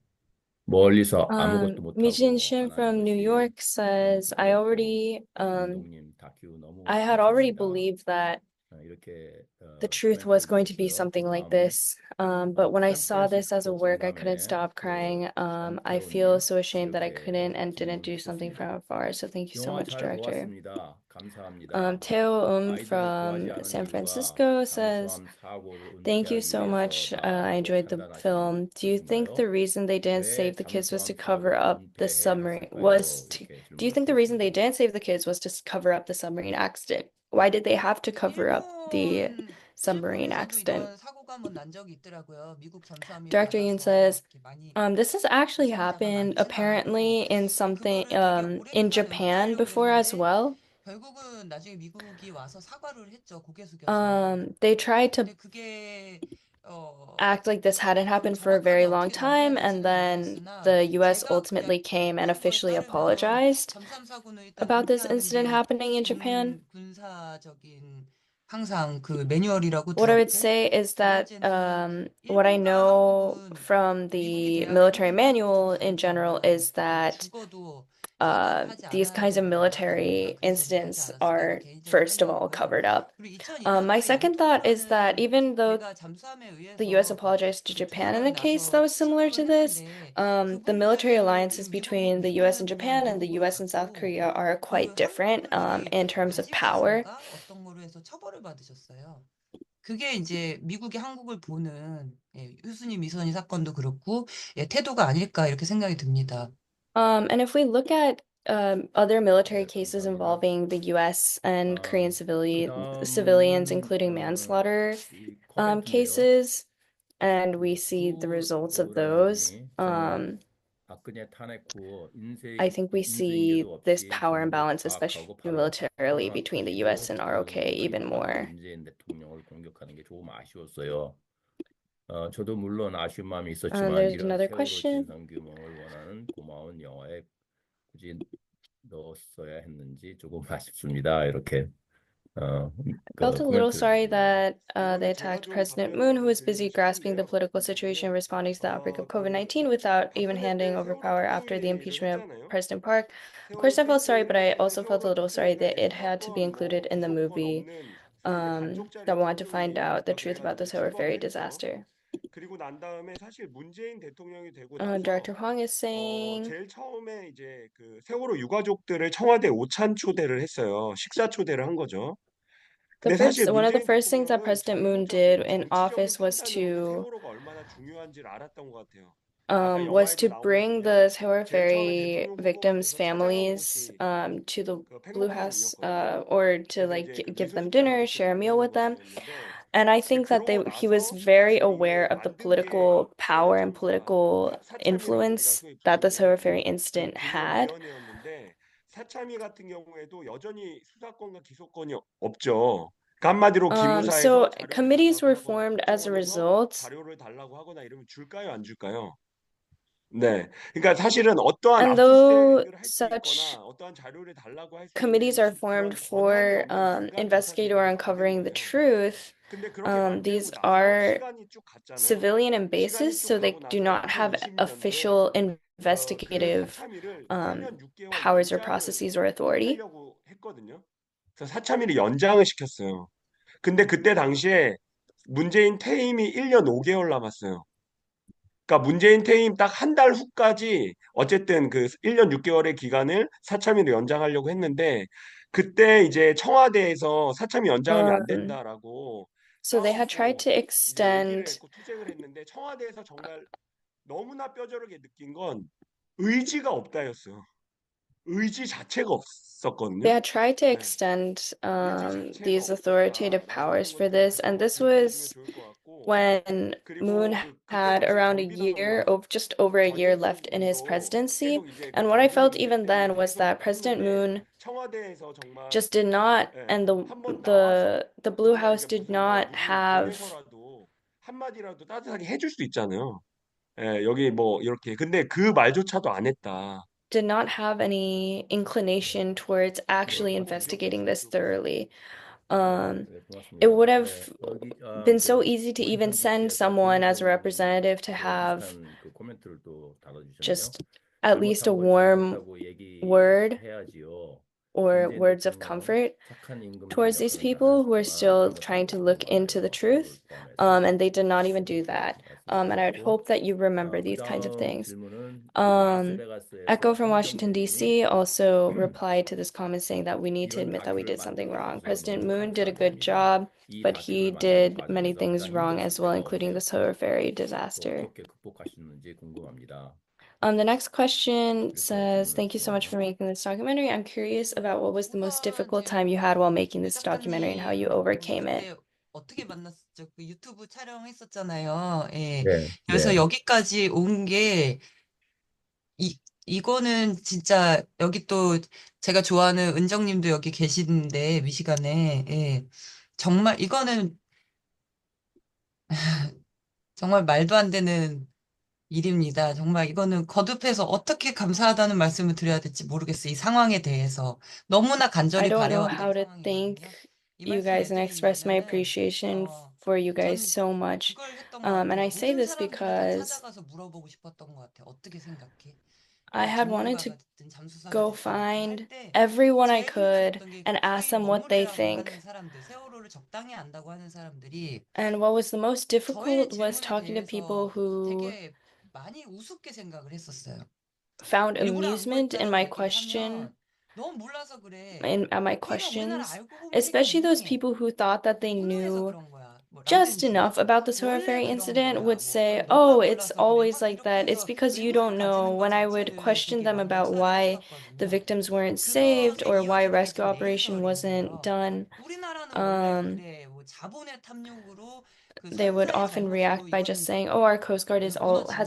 A: 멀리서 아무것도
B: Mijin
A: 못하고
B: Shin
A: 안 하는
B: from New
A: 것이
B: York
A: 좀
B: says,
A: 부끄럽고 감독님 다큐 너무
B: I had already
A: 감사합니다.
B: believed that
A: 이렇게
B: the truth was
A: 코멘트를
B: going to be
A: 주셨어요. 그
B: something like
A: 다음에
B: this. But when I saw this as a
A: 샌프란시스코
B: work, I couldn't
A: 공감의
B: stop
A: 그
B: crying. I feel
A: 전태호님
B: so ashamed that I
A: 이렇게
B: couldn't and didn't
A: 질문을
B: do something
A: 주셨습니다.
B: from afar. So thank you so
A: 영화
B: much,
A: 잘
B: director.
A: 보았습니다. 감사합니다.
B: Teo
A: 아이들을 구하지
B: from
A: 않은
B: San
A: 이유가
B: Francisco says,
A: 잠수함 사고를
B: thank you
A: 은폐하기
B: so much. I
A: 위해서다라고
B: enjoyed the film.
A: 판단하시는
B: Do you think
A: 것인가요?
B: the reason they didn't
A: 왜
B: save the kids was to
A: 잠수함
B: cover
A: 사고를
B: up the
A: 은폐해
B: submarine?
A: 놨을까요? 이렇게
B: Do you think the reason they didn't save the kids was to cover up the submarine accident? Why did they have to cover up the submarine
C: 일본에서도
B: accident?
C: 이런 사고가 한번 난 적이 있더라고요. 미국 잠수함이
B: Director Yoon
C: 날아서
B: says,
C: 이렇게 많이
B: this has actually
C: 사상자가
B: happened
C: 많지는 않았고
B: apparently in something
C: 그거를 되게 오래
B: in
C: 기간을
B: Japan
C: 은폐하려고
B: before as
C: 그랬는데
B: well.
C: 결국은 나중에 미국이 와서 사과를 했죠. 고개 숙여서.
B: They tried to
C: 근데 그게
B: act like this hadn't happened for a very
C: 정확하게
B: long
C: 어떻게 넘어야
B: time, and
C: 될지는
B: then
C: 모르겠으나
B: the US
C: 제가
B: ultimately
C: 그냥
B: came and
C: 읽은 거에
B: officially
C: 따르면
B: apologized
C: 잠수함 사고는 일단
B: about this
C: 은폐하는
B: incident
C: 게
B: happening in Japan.
C: 군사적인 항상 그 매뉴얼이라고
B: What I would
C: 들었고
B: say is
C: 두
B: that
C: 번째는
B: what I
C: 일본과
B: know
C: 한국은
B: from
C: 미국이
B: the
C: 대학을
B: military
C: 홍보하는
B: manual
C: 쪽이
B: in
C: 아니지
B: general
C: 않나.
B: is that
C: 죽어도 사과를 하지
B: these
C: 않아야
B: kinds of
C: 된다고 하더라고요.
B: military
C: 그래서 그러지
B: incidents
C: 않았을까라고
B: are,
C: 개인적으로
B: first of all,
C: 생각하고요.
B: covered up.
C: 그리고
B: My
C: 2002년도에
B: second thought is that
C: 영통사고는
B: even though
C: 걔가 잠수함에
B: the US
C: 의해서
B: apologized to
C: 그
B: Japan in a
C: 두려움이
B: case that
C: 나서
B: was similar to
C: 침몰을
B: this,
C: 했는데
B: the military
C: 그분들을
B: alliances between the US and
C: 미국은
B: Japan and the
C: 미국으로
B: US and South
C: 갔고
B: Korea are
C: 그
B: quite different
C: 한국분들이
B: in terms of power.
C: 가지고선가 어떤 거로 해서 처벌을 받으셨어요. 그게 이제 미국이 한국을 보는 효순이 미선이 사건도 그렇고 태도가 아닐까 이렇게 생각이 듭니다.
B: And if we look at other military
A: 네,
B: cases
A: 감사합니다.
B: involving the US and Korean civilians,
A: 다음
B: including manslaughter
A: 이 코멘트인데요.
B: cases, and we see the results of those,
A: 어른이 정말 박근혜 탄핵 후
B: I think we see
A: 인수인계도
B: this
A: 없이
B: power
A: 정보
B: imbalance,
A: 파악하고
B: especially
A: 바로
B: militarily,
A: 코로나
B: between the
A: 터지고
B: US and ROK even
A: 그러니까
B: more.
A: 문재인 대통령을 공격하는 게 조금 아쉬웠어요. 저도 물론 아쉬운 마음이 있었지만
B: There's
A: 이런
B: another
A: 세월호
B: question.
A: 진상 규명을 원하는 고마운 영화에 굳이 넣었어야 했는지 조금 아쉽습니다. 이렇게
B: Felt a little
A: 코멘트를
B: sorry
A: 주셨네요.
B: that
D: 이거는
B: they
D: 제가
B: attacked
D: 좀
B: President
D: 답변을
B: Moon, who was
D: 드리고
B: busy grasping the
D: 싶은데요.
B: political situation and responding to the outbreak of
D: 그
B: COVID-19 without even
D: 박근혜
B: handing
D: 때
B: over
D: 세월호
B: power after the
D: 특별위를
B: impeachment of
D: 했잖아요.
B: President Park. Of
D: 세월호
B: course, I felt sorry, but I
D: 특별위를
B: also felt a
D: 해서
B: little sorry that it
D: 대통령에게
B: had to be
D: 수사권,
B: included in the
D: 기소권
B: movie
D: 없는 그런 이제
B: that
D: 간접자료
B: wanted to find
D: 특별위
B: out the
D: 그렇게
B: truth about
D: 해가지고
B: this Howard Ferry
D: 출범을 했죠.
B: disaster.
D: 그리고 난 다음에 사실 문재인 대통령이 되고 나서
B: Director Huang is saying,
D: 제일 처음에 이제 그 세월호 유가족들을 청와대 오찬 초대를 했어요. 식사 초대를 한 거죠. 근데 사실
B: one of the
D: 문재인
B: first things that
D: 대통령은
B: President Moon did in
D: 정책적인
B: office
D: 판단으로 세월호가 얼마나 중요한지를 알았던 것 같아요. 아까
B: was
D: 영화에도
B: to bring
D: 나오거든요.
B: the Howard
D: 제일 처음에
B: Ferry
D: 대통령 후보가
B: victims'
D: 돼서 찾아간
B: families
D: 곳이
B: to the
D: 그
B: Blue House
D: 팽목항이었거든요.
B: or to
D: 그래서
B: like
D: 이제 그
B: give them
D: 미소식당
B: dinner,
D: 아파트를
B: share a meal
D: 만나는
B: with them.
D: 곳이었는데
B: And I
D: 이제
B: think that
D: 그러고
B: he was
D: 나서
B: very
D: 사실
B: aware
D: 이게
B: of the
D: 만든 게
B: political
D: 세월호
B: power and
D: 참사
B: political
D: 사참위라고 우리가
B: influence
D: 소위
B: that the Howard
D: 부르는
B: Ferry
D: 그
B: incident had.
D: 국정위원회였는데 사참위 같은 경우에도 여전히 수사권과 기소권이 없죠. 그러니까 한마디로 기무사에서
B: So
D: 자료를
B: committees
D: 달라고
B: were
D: 하거나
B: formed as a
D: 국정원에서
B: result.
D: 자료를 달라고 하거나 이러면 줄까요, 안 줄까요? 네. 그러니까 사실은 어떠한
B: And though
D: 압수수색을 할 수
B: such
D: 있거나 어떠한 자료를 달라고 할 수
B: committees
D: 있는
B: are
D: 그런
B: formed
D: 권한이
B: for
D: 없는 민간
B: investigating or
D: 조사기관이
B: uncovering
D: 만든
B: the
D: 거예요.
B: truth,
D: 근데 그렇게 만들고
B: these
D: 나서
B: are
D: 시간이 쭉 갔잖아요.
B: civilian in
D: 시간이
B: basis,
D: 쭉
B: so they
D: 가고
B: do
D: 나서
B: not have
D: 2020년도에
B: official
D: 그
B: investigative
D: 사참위를 1년 6개월
B: powers or
D: 연장을
B: processes or authority.
D: 하려고 했거든요. 그래서 사참위를 연장을 시켰어요. 근데 그때 당시에 문재인 퇴임이 1년 5개월 남았어요. 그러니까 문재인 퇴임 딱 한 달 후까지 어쨌든 그 1년 6개월의 기간을 사참위로 연장하려고 했는데 그때 이제 청와대에서 사참위 연장하면 안
B: Um,
D: 된다라고
B: so they had tried
D: 싸웠고
B: to
D: 이제 얘기를
B: extend.
D: 했고 투쟁을 했는데 청와대에서 정말 너무나 뼈저리게 느낀 건 의지가 없다였어요. 의지 자체가
B: They
D: 없었거든요.
B: had tried to
D: 네.
B: extend
D: 의지 자체가
B: these authoritative
D: 없었다라고
B: powers
D: 하는
B: for
D: 것도
B: this,
D: 다시
B: and
D: 한번
B: this
D: 생각해 보시면
B: was
D: 좋을 것 같고
B: when Moon
D: 그리고 그때
B: had
D: 당시에
B: around a
D: 경비당원과
B: year, just over a year left in his
D: 전현직
B: presidency.
D: 계속 이제 그
B: And what I
D: 경비
B: felt
D: 문제
B: even
D: 때문에
B: then was
D: 계속
B: that President
D: 했는데
B: Moon
D: 청와대에서 정말
B: just did not,
D: 예,
B: and
D: 한번 나와서
B: the Blue
D: 정말
B: House
D: 이제
B: did
D: 무슨 뭐
B: not
D: 물을
B: have
D: 보내서라도 한마디라도 따뜻하게 해줄 수도 있잖아요. 예, 여기 뭐 이렇게 근데 그 말조차도 안 했다.
B: any
A: 네,
B: inclination towards
A: 네,
B: actually
D: 저도 이렇게
B: investigating this
D: 들었고요.
B: thoroughly.
A: 네,
B: Um,
A: 네,
B: it
A: 고맙습니다.
B: would have
A: 네, 여기
B: been so
A: 그
B: easy to even
A: 워싱턴
B: send
A: DC에서
B: someone as a
A: 조인선님이
B: representative to have
A: 비슷한 그 코멘트를 또 달아주셨네요.
B: just at least a
A: 잘못한 걸
B: warm
A: 잘못하고
B: word
A: 얘기해야지요.
B: or
A: 문재인
B: words of
A: 대통령
B: comfort
A: 착한 임금님
B: towards these
A: 역할은
B: people who are
A: 잘하셨지만
B: still trying
A: 잘못한
B: to
A: 걸
B: look
A: 하지
B: into the
A: 말아요. 저를
B: truth.
A: 포함해서
B: And they did not even do
A: 이렇게
B: that. And I would
A: 말씀드렸고,
B: hope that you remember
A: 그
B: these kinds of
A: 다음
B: things.
A: 질문은
B: Um, Echo
A: 라스베가스에서
B: from Washington,
A: 황정래님이
B: D.C. also replied to this comment saying that we need to
A: 이런
B: admit that we
A: 다큐를
B: did something
A: 만들어
B: wrong.
A: 주셔서
B: President
A: 너무
B: Moon did a
A: 감사하다고
B: good
A: 합니다.
B: job,
A: 이
B: but he
A: 다큐를 만드는
B: did many
A: 과정에서
B: things
A: 가장
B: wrong
A: 힘드실
B: as well,
A: 때가
B: including the
A: 언제였고
B: Solar Ferry
A: 또
B: disaster.
A: 어떻게 극복하셨는지 궁금합니다.
B: The next question
A: 그래서
B: says,
A: 질문해
B: thank you so much
A: 주세요.
B: for making this documentary. I'm curious about what was the most
C: 우선
B: difficult
C: 이제
B: time you had while making
C: 유
B: this documentary and how you
C: 작가님 우리
B: overcame it.
C: 그때 어떻게 만났었죠? 그 유튜브 촬영했었잖아요. 예.
A: 네,
C: 그래서
A: 네.
C: 여기까지 온 게 이거는 진짜 여기 또 제가 좋아하는 은정님도 여기 계시는데 미시간에 예. 정말 이거는 정말 말도 안 되는 일입니다. 정말 이거는 거듭해서 어떻게 감사하다는 말씀을 드려야 될지 모르겠어요. 이 상황에 대해서 너무나
B: I
C: 간절히
B: don't know
C: 바래왔던
B: how to thank
C: 상황이거든요. 이
B: you
C: 말씀을
B: guys
C: 왜
B: and express my
C: 드리냐면은
B: appreciation
C: 어
B: for you guys
C: 저는
B: so much.
C: 그걸 했던 것
B: And
C: 같아요.
B: I say
C: 모든
B: this
C: 사람들을 다
B: because
C: 찾아가서 물어보고 싶었던 것 같아요. 어떻게 생각해?
B: I
C: 예,
B: had wanted
C: 전문가가
B: to
C: 됐든 잠수사가
B: go
C: 됐든 이렇게 할
B: find
C: 때
B: everyone I
C: 제일
B: could
C: 힘들었던 게
B: and ask
C: 거기
B: them what they
C: 머무르라고
B: think.
C: 하는 사람들, 세월호를 적당히 안다고 하는 사람들이
B: And what was the most
C: 저의
B: difficult was
C: 질문에
B: talking to people
C: 대해서
B: who
C: 되게 많이 우습게 생각을 했었어요.
B: found
C: 일부러 안
B: amusement in
C: 구했다라고
B: my
C: 얘기를
B: question,
C: 하면 너무 몰라서 그래.
B: at my
C: 네가 우리나라
B: questions,
C: 알고 보니까
B: especially those
C: 이상해.
B: people who thought that they
C: 무능해서
B: knew
C: 그런 거야. 뭐
B: just
C: 라든지
B: enough about the Solar
C: 원래
B: Ferry
C: 그런
B: incident
C: 거야.
B: would
C: 뭐
B: say,
C: 너가
B: oh, it's
C: 몰라서 그래.
B: always
C: 막
B: like
C: 이렇게
B: that. It's
C: 해서
B: because you
C: 의문을
B: don't know.
C: 가지는 것
B: When I would
C: 자체를
B: question
C: 되게
B: them
C: 막
B: about
C: 묵살을
B: why the
C: 했었거든요.
B: victims weren't saved
C: 그것의
B: or why
C: 이야기들이
B: rescue
C: 좀
B: operation wasn't
C: 레이저링이에요.
B: done,
C: 우리나라는 원래
B: um,
C: 그래. 뭐 자본의 탐욕으로 그
B: they would
C: 선사의
B: often
C: 잘못으로
B: react by just
C: 이거는
B: saying, "Oh, our Coast Guard has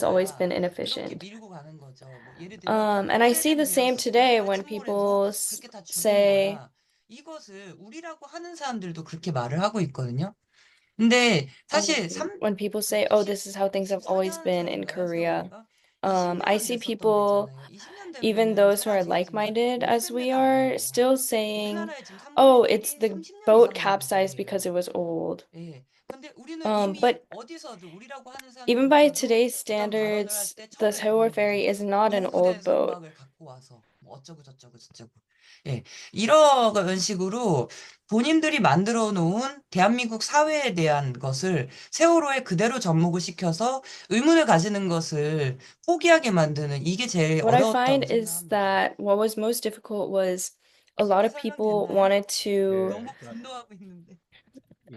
C: 무너진
B: always been
C: 거야. 이렇게
B: inefficient."
C: 밀고 가는 거죠. 뭐 예를 들면
B: And I see
C: 오래된
B: the same
C: 배였어. 그게
B: today
C: 다
B: when
C: 침몰해서
B: people
C: 그렇게 다 죽은
B: say,
C: 거야. 이것을 우리라고 하는 사람들도 그렇게 말을 하고 있거든요. 근데 사실
B: when people say, "Oh, this is how things have always been in
C: 24년차인가요?
B: Korea."
C: 세월호가
B: I
C: 20년
B: see
C: 됐었던
B: people,
C: 데잖아요. 20년
B: even
C: 되면은 잘
B: those who are
C: 아시겠지만
B: like-minded as
C: 오래된
B: we
C: 데가
B: are,
C: 아니에요.
B: still saying,
C: 우리나라에 지금
B: "Oh, it's
C: 상고객들이
B: the
C: 30년
B: boat
C: 이상 된
B: capsized because
C: 배들이에요.
B: it was old."
C: 예. 근데 우리는 이미
B: But
C: 어디서든 우리라고 하는
B: even by
C: 사람들조차도
B: today's
C: 그런 발언을 할
B: standards,
C: 때
B: the
C: 처음에
B: Sehol
C: 그런 거죠.
B: ferry is not an old
C: 오래된
B: boat.
C: 선박을 갖고 와서 뭐 어쩌고 저쩌고 저쩌고. 예. 이런 식으로 본인들이 만들어 놓은 대한민국 사회에 대한 것을 세월호에 그대로 접목을 시켜서 의문을 가지는 것을 포기하게 만드는 이게 제일
B: What I
C: 어려웠다고
B: find is
C: 생각합니다.
B: that what was most difficult was a lot
C: 쉽게
B: of people
C: 설명됐나요?
B: wanted to
C: 너무
A: 예,
C: 분노하고 있는데.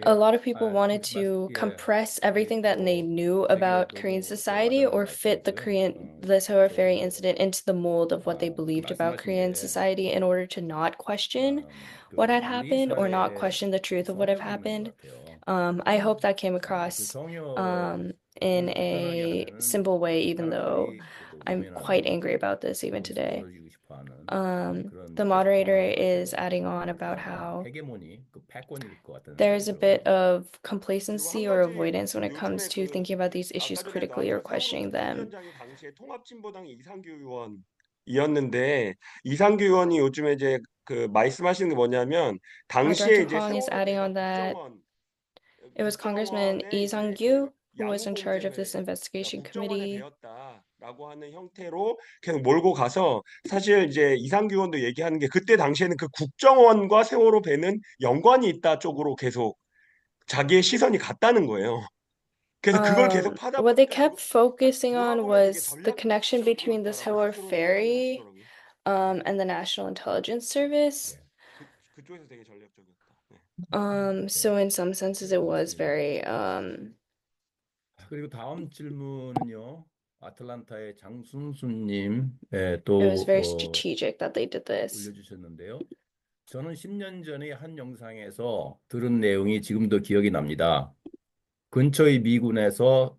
B: a
A: 예,
B: lot of people wanted to
A: 예,
B: compress everything that they
A: 뭐
B: knew
A: 되게
B: about Korean
A: 너무
B: society
A: 와닿는
B: or fit
A: 말씀이고요.
B: the Solar Ferry
A: 저도
B: incident into the mold of what they
A: 그
B: believed about
A: 말씀하신
B: Korean
A: 게
B: society in order to not question what
A: 그
B: had
A: 우리
B: happened or not
A: 사회의
B: question the
A: 그
B: truth of what had
A: 성격이 있는 것
B: happened.
A: 같아요.
B: I hope that came
A: 그
B: across
A: 성역
B: in
A: 좀 불편하게
B: a
A: 하면은
B: simple way, even though
A: 사람들이 또
B: I'm quite
A: 외면하는
B: angry about this even
A: 잠시
B: today.
A: 멀어지고 싶어하는 그런
B: The
A: 계속
B: moderator
A: 경험을
B: is
A: 하셔요.
B: adding on
A: 그래서
B: about
A: 아마
B: how
A: 헤게모니, 그 패권일 것 같다는 생각이
B: there's a bit
A: 들어요.
B: of
D: 그리고 한
B: complacency or
D: 가지
B: avoidance when it comes
D: 요즘에
B: to
D: 그
B: thinking about these issues
D: 아까 전에
B: critically or
D: 나왔지만 세월호
B: questioning them.
D: 국정위원장이 당시에 통합진보당의 이상규 의원이었는데 이상규 의원이 요즘에 이제 그 말씀하시는 게 뭐냐면 당시에
B: Director
D: 이제
B: Huang is adding
D: 세월호대가
B: on that it was Congressman
D: 국정원에
B: Lee
D: 이제 그
B: Sung-gyu who was in charge of this
D: 양부
B: investigation
D: 국정원에
B: committee.
D: 배웠다라고 하는 형태로 계속 몰고 가서 사실 이제 이상규 의원도 얘기하는 게 그때 당시에는 그 국정원과 세월호 배는 연관이 있다 쪽으로 계속 자기의 시선이 갔다는 거예요. 그래서 그걸 계속 파다
B: What they
D: 보니까
B: kept
D: 이게
B: focusing on
D: 돌아보면 되게
B: was the connection between the
D: 전략적이었다라고
B: Sewol
D: 스스로는 이야기를
B: Ferry,
D: 하시더라고요.
B: and the National Intelligence Service.
A: 예.
D: 그쪽에서 되게 전략적이었다. 네.
B: So in some senses it was
A: 그렇습니다.
B: very,
A: 그리고 다음 질문은요. 아틀란타의 장순수님
B: it was
A: 또
B: very strategic that they did this.
A: 올려주셨는데요. 저는 10년 전에 한 영상에서 들은 내용이 지금도 기억이 납니다. 근처의 미군에서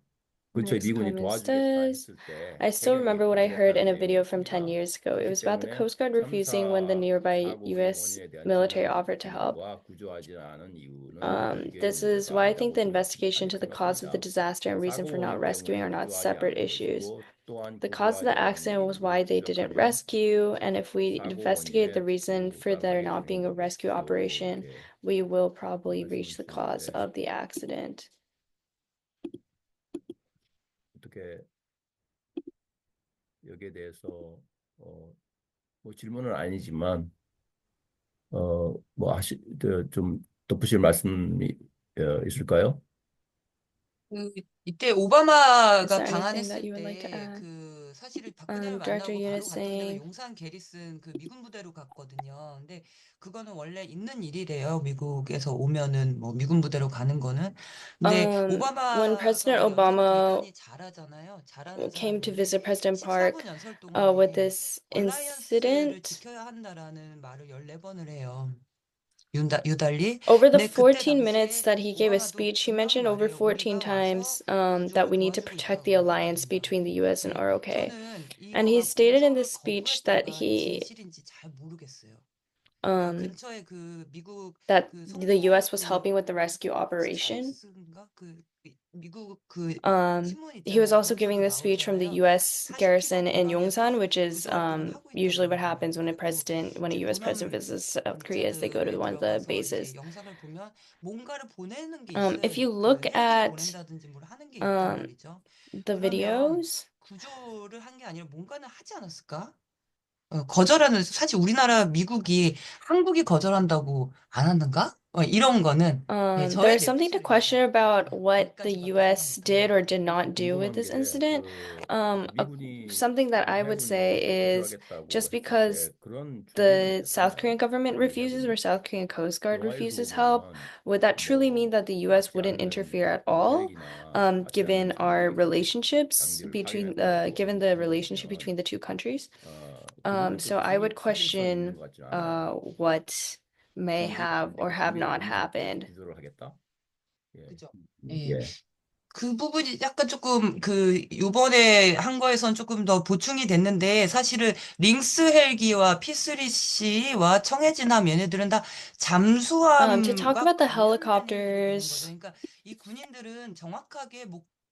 A: 근처의
B: Next
A: 미군이
B: comment
A: 도와주겠다
B: says,
A: 했을 때
B: I still
A: 해경이
B: remember what I heard in
A: 거절했다는
B: a video
A: 내용이
B: from 10
A: 있습니다.
B: years ago. It
A: 그렇기
B: was about the
A: 때문에
B: Coast Guard refusing when the
A: 3사
B: nearby
A: 사고의
B: US
A: 원인에 대한
B: military offered to help.
A: 진정과 구조하지 않은 이유는 별개의
B: This is why I think
A: 문제가
B: the
A: 아니라고
B: investigation to the cause of the
A: 생각합니다.
B: disaster and reason
A: 사고
B: for not
A: 원인
B: rescuing are
A: 때문에
B: not
A: 구조하지
B: separate
A: 않은
B: issues.
A: 것이고 또한
B: The cause of the
A: 구조하지 않은
B: accident was
A: 이유를
B: why they didn't
A: 지적하면
B: rescue, and if we
A: 사고
B: investigate the
A: 원인의
B: reason for
A: 특수가
B: there not
A: 밝혀지는
B: being a rescue
A: 거겠죠.
B: operation,
A: 이렇게
B: we will probably
A: 말씀을
B: reach the cause
A: 주셨는데
B: of the accident.
A: 어떻게 여기에 대해서 뭐 질문은 아니지만 뭐 좀 덧붙일 말씀이 있을까요?
C: 이때
B: Is
C: 오바마가
B: there anything that
C: 방한했을
B: you would like to
C: 때
B: add?
C: 그 사실을 박근혜를
B: Director
C: 만나고
B: Yoon
C: 바로
B: is
C: 갔던 데가
B: saying,
C: 용산 게리슨 그 미군 부대로 갔거든요. 근데 그거는 원래 있는 일이래요. 미국에서 오면은 뭐 미군 부대로 가는 거는. 근데
B: when
C: 오바마가
B: President
C: 연설을
B: Obama
C: 대단히 잘하잖아요. 잘하는
B: came to
C: 사람인데
B: visit President
C: 14분
B: Park
C: 연설
B: with
C: 동안에
B: this
C: 얼라이언스를
B: incident,
C: 지켜야 한다라는 말을 14번을 해요. 유달리.
B: over the
C: 근데 그때
B: 14 minutes
C: 당시에
B: that he gave a
C: 오바마도
B: speech, he
C: 분명
B: mentioned over
C: 말해요.
B: 14
C: 우리가
B: times
C: 와서
B: that
C: 구조를
B: we need to
C: 도와주고
B: protect the
C: 있다고
B: alliance
C: 했거든요.
B: between the US and
C: 네,
B: ROK.
C: 저는
B: And
C: 이거
B: he
C: 갖고
B: stated in
C: 처음에
B: this speech that
C: 거부했다가 진실인지 잘 모르겠어요. 그러니까
B: um,
C: 근처에 그 미국
B: that
C: 그
B: the
C: 성도
B: US was
C: 그
B: helping with the rescue operation.
C: 스타우스인가 그 미국 그 신문
B: He was
C: 있잖아요.
B: also giving
C: 거기서도
B: the speech from the
C: 나오잖아요.
B: US
C: 40km
B: garrison in
C: 공간에서
B: Yongsan, which is
C: 구조 활동을 하고 있다고
B: usually what
C: 그러더라고요.
B: happens when when a
C: 이제
B: US president
C: 보면
B: visits South Korea, is they go to
C: 문자들에
B: the
C: 들어가서 이렇게
B: bases.
C: 영상을 보면 뭔가를 보내는 게
B: If
C: 있어요.
B: you
C: 그
B: look
C: 헬기를
B: at
C: 보낸다든지 뭘 하는 게 있단
B: um,
C: 말이죠.
B: the
C: 그러면
B: videos,
C: 구조를 한 게 아니라 뭔가는 하지 않았을까? 거절하는 사실 우리나라 미국이 한국이 거절한다고 안 하는가? 이런 거는 예, 저의
B: there's something to
C: 뇌피셜입니다.
B: question about what the
C: 거기까지밖에
B: US
C: 생각
B: did
C: 못합니다.
B: or did not do with
A: 궁금한
B: this
A: 게
B: incident.
A: 미군이
B: Something that
A: 그
B: I would say
A: 해군이
B: is
A: 구조하겠다고
B: just
A: 했을
B: because
A: 때 그런 준비는
B: the South
A: 했었나요?
B: Korean government
A: 우리
B: refuses or
A: 해군이
B: South Korean Coast Guard
A: 영화에서
B: refuses help,
A: 보면
B: would that truly mean
A: 뭐
B: that the US
A: 닿지
B: wouldn't
A: 않는
B: interfere at
A: 그
B: all?
A: 헬기나 닿지 않는
B: Given our
A: 장비를
B: relationships
A: 장비를
B: between
A: 파견했다고
B: given
A: 하는
B: the
A: 그런 거
B: relationship
A: 보면
B: between the two countries.
A: 그거는 좀
B: So I would
A: 사실성이 있는
B: question
A: 것 같지 않아요.
B: what may
A: 미국이
B: have or have
A: 우리를
B: not
A: 위해서
B: happened.
A: 구조를 하겠다? 예,
C: 그죠? 예.
A: 예.
C: 그 부분이 약간 조금 요번에 한 거에선 조금 더 보충이 됐는데 사실은 링스 헬기와 P3C와 청해진함 얘네들은 다
B: To talk
C: 잠수함과
B: about the
C: 관련된 얘기를 보낸 거죠.
B: helicopters,
C: 그러니까 이 군인들은 정확하게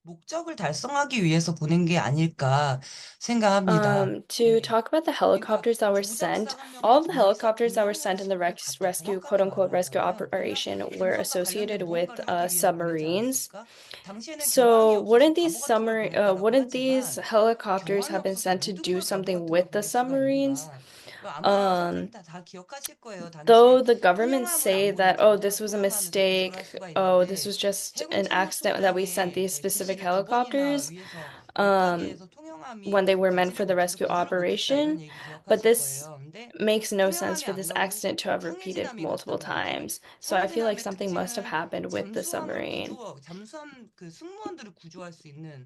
C: 목적을 달성하기 위해서 보낸 게 아닐까 생각합니다.
B: to
C: 예.
B: talk about the
C: 그러니까
B: helicopters that were
C: 조작사
B: sent,
C: 한 명과
B: all of the
C: 조작사 두
B: helicopters that were
C: 명이라는
B: sent in the
C: 식으로 다
B: rescue,
C: 정확하게
B: quote unquote,
C: 말을
B: rescue
C: 하잖아요. 그러면
B: operation were
C: 군사과
B: associated
C: 관련된
B: with
C: 무언가를 하기 위해서 보내지
B: submarines.
C: 않았을까? 당시에는 경황이
B: So
C: 없어서
B: wouldn't
C: 바보 같은 걸 보냈다라고
B: wouldn't these
C: 하지만
B: helicopters
C: 경황이
B: have been
C: 없어서
B: sent to
C: 모든
B: do
C: 걸 바보
B: something
C: 같은 걸
B: with the
C: 보낼 수가
B: submarines?
C: 있는가? 아마
B: Um,
C: 선생님 다 기억하실 거예요. 당시에
B: though the governments
C: 통영함을
B: say
C: 안
B: that, oh,
C: 보냈잖아요.
B: this was a
C: 통영함에서 구조를 할
B: mistake,
C: 수가
B: oh, this
C: 있는데
B: was just
C: 해군
B: an accident that we sent
C: 참모총장의
B: these specific
C: 지시를 두 번이나
B: helicopters,
C: 위해서 못 가게
B: um,
C: 해서 통영함이
B: when they were meant
C: 가지를
B: for the
C: 못해서
B: rescue
C: 구조를 못했다 이런
B: operation.
C: 얘기
B: But
C: 기억하실
B: this
C: 거예요. 근데
B: makes no sense
C: 통영함이
B: for
C: 안
B: this
C: 가고
B: accident to have repeated
C: 청해진함이
B: multiple
C: 갔단 말이죠.
B: times. So I feel like
C: 청해진함의
B: something must have
C: 특징은
B: happened with the submarine.
C: 잠수함 그 승무원들을 구조할 수 있는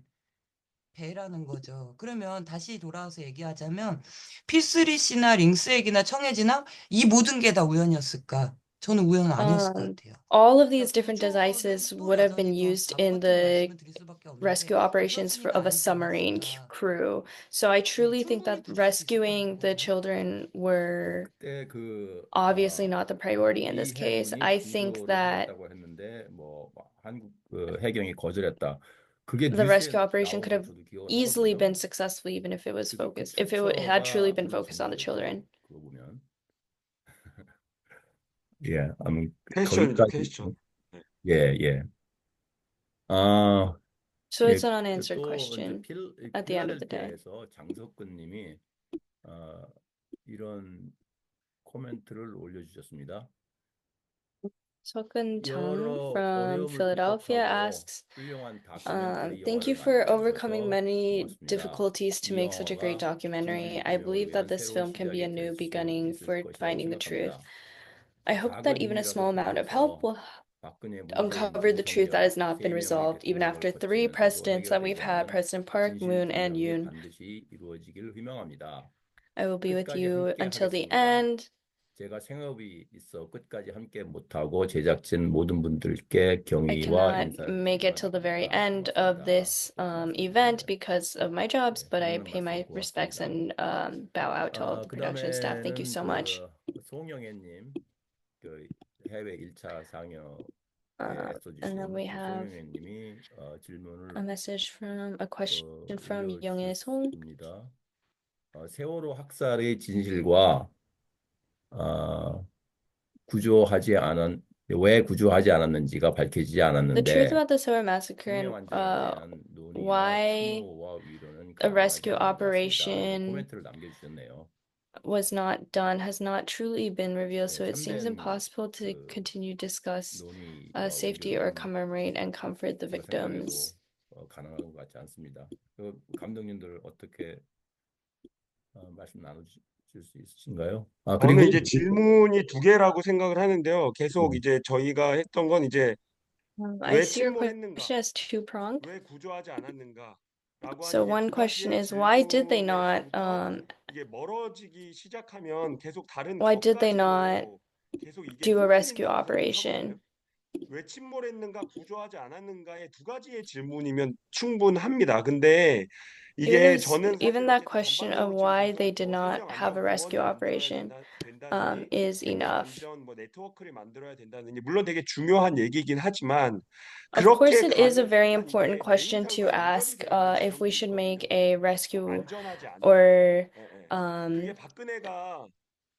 C: 배라는 거죠. 그러면 다시 돌아와서 얘기하자면 P3C나 링스액이나 청해진함 이 모든 게 다 우연이었을까? 저는 우연은 아니었을 것 같아요.
B: All of these
C: 그러니까
B: different
C: 구조는
B: devices
C: 또
B: would have been
C: 여전히 더
B: used
C: 바보
B: in
C: 같은
B: the
C: 말씀을 드릴 수밖에 없는데
B: rescue operations
C: 우선순위가
B: of a
C: 아니지
B: submarine
C: 않았을까?
B: crew. So I truly think
C: 충분히
B: that
C: 구조할 수 있을 거라고
B: rescuing the
C: 보거든요.
B: children were
A: 그때
B: obviously not the priority in this
A: 미
B: case.
A: 해군이
B: I think
A: 구조를
B: that
A: 하겠다고 했는데 뭐 한국 해경이 거절했다. 그게
B: the
A: 뉴스에
B: rescue operation
A: 나온
B: could
A: 걸
B: have
A: 저도 기억을
B: easily
A: 하거든요.
B: been successful even if it was
A: 그게 그
B: focused, if it had truly
A: 출처가
B: been
A: 별로
B: focused on the children.
A: 그거 보면 예, 아무
D: 퀘스천이죠,
A: 거기까지
D: 퀘스천. 네.
A: 예, 예. 아,
B: So
A: 예.
B: it's an unanswered
A: 또 이제
B: question at the end of the day.
A: 필라델피아에서 장석근님이 이런 코멘트를 올려주셨습니다.
B: Seokun Chun
A: 여러
B: from
A: 어려움을
B: Philadelphia
A: 극복하고
B: asks,
A: 훌륭한 다큐멘터리
B: thank
A: 영화를
B: you for
A: 만들어
B: overcoming
A: 주셔서
B: many
A: 고맙습니다.
B: difficulties to
A: 이
B: make such a great
A: 영화가
B: documentary.
A: 진실
B: I
A: 규명을
B: believe that
A: 위한
B: this
A: 새로운
B: film can be a
A: 시작이
B: new
A: 될 수
B: beginning
A: 있을
B: for
A: 것이라고
B: finding the truth.
A: 생각합니다.
B: I hope that
A: 작은
B: even a
A: 힘이라도
B: small amount of help
A: 보태서
B: will
A: 박근혜, 문재인,
B: uncover the truth that
A: 윤석열
B: has not been
A: 세 명의
B: resolved, even
A: 대통령을
B: after three
A: 거치면서도
B: presidents that we've
A: 해결되지
B: had,
A: 않는
B: President Park,
A: 진실
B: Moon, and
A: 규명이
B: Yoon.
A: 반드시 이루어지기를 희망합니다.
B: I will be with
A: 끝까지
B: you
A: 함께
B: until the
A: 하겠습니다.
B: end.
A: 제가 생업이 있어 끝까지 함께 못하고 제작진 모든 분들께
B: I
A: 경의와
B: cannot
A: 인사를
B: make it till the very
A: 드리기
B: end of
A: 바랍니다.
B: this event
A: 고맙습니다.
B: because of my jobs,
A: 네,
B: but I
A: 해주는
B: pay my
A: 말씀
B: respects
A: 고맙습니다.
B: and bow out to all of the
A: 그
B: production staff. Thank you
A: 다음에는
B: so much.
A: 송영애님 그 해외 1차 상영에
B: And then
A: 애써주신
B: we have
A: 송영애님이 질문을
B: a question from Young Song.
A: 올려주셨습니다. 세월호 학살의 진실과 왜 구조하지 않았는지가 밝혀지지
B: The truth
A: 않았는데
B: about the Seoul massacre and
A: 생명 안전에 대한 논의와
B: why
A: 추모와 위로는
B: a
A: 가능하지
B: rescue
A: 않는다.
B: operation
A: 코멘트를 남겨주셨네요.
B: was not done has not truly been revealed,
A: 네,
B: so it seems
A: 참된
B: impossible to
A: 그
B: continue discuss
A: 논의와
B: safety or
A: 원조는
B: commemorate and comfort the
A: 제가 생각해도
B: victims.
A: 가능한 것 같지 않습니다. 감독님들 어떻게 말씀 나눠주실 수 있으신가요?
D: 저는
A: 그리고
D: 이제 질문이 두 개라고 생각을 하는데요. 계속
A: 네.
D: 이제 저희가 했던 건 이제
B: I
D: 왜
B: see your
D: 침몰했는가,
B: question as two-pronged.
D: 왜 구조하지 않았는가라고
B: So
D: 하는 이
B: one
D: 두
B: question
D: 가지의
B: is why did they not
D: 질문에서부터 이게 멀어지기 시작하면 계속 다른
B: why did they not
D: 격가지로 계속 이게
B: do a rescue
D: 흩어진다고 생각을
B: operation?
D: 하거든요. 왜 침몰했는가, 구조하지 않았는가의 두 가지의 질문이면 충분합니다. 근데 이게 저는
B: Even
D: 사실
B: that
D: 어쨌든
B: question of
D: 전반적으로 지금
B: why
D: 계속
B: they did not
D: 생명
B: have
D: 안전
B: a rescue
D: 공원을 만들어야
B: operation
D: 된다느니
B: is
D: 생명
B: enough.
D: 안전 뭐 네트워크를 만들어야 된다느니 물론 되게 중요한 얘기이긴 하지만
B: Of course,
D: 그렇게
B: it is a
D: 가는
B: very
D: 순간
B: important
D: 이게
B: question to
D: 메인상과 연결이
B: ask
D: 되는
B: if we
D: 지점들이
B: should make
D: 있거든요.
B: a rescue
D: 안전하지 않은.
B: or
D: 예, 예. 그게
B: um,
D: 박근혜가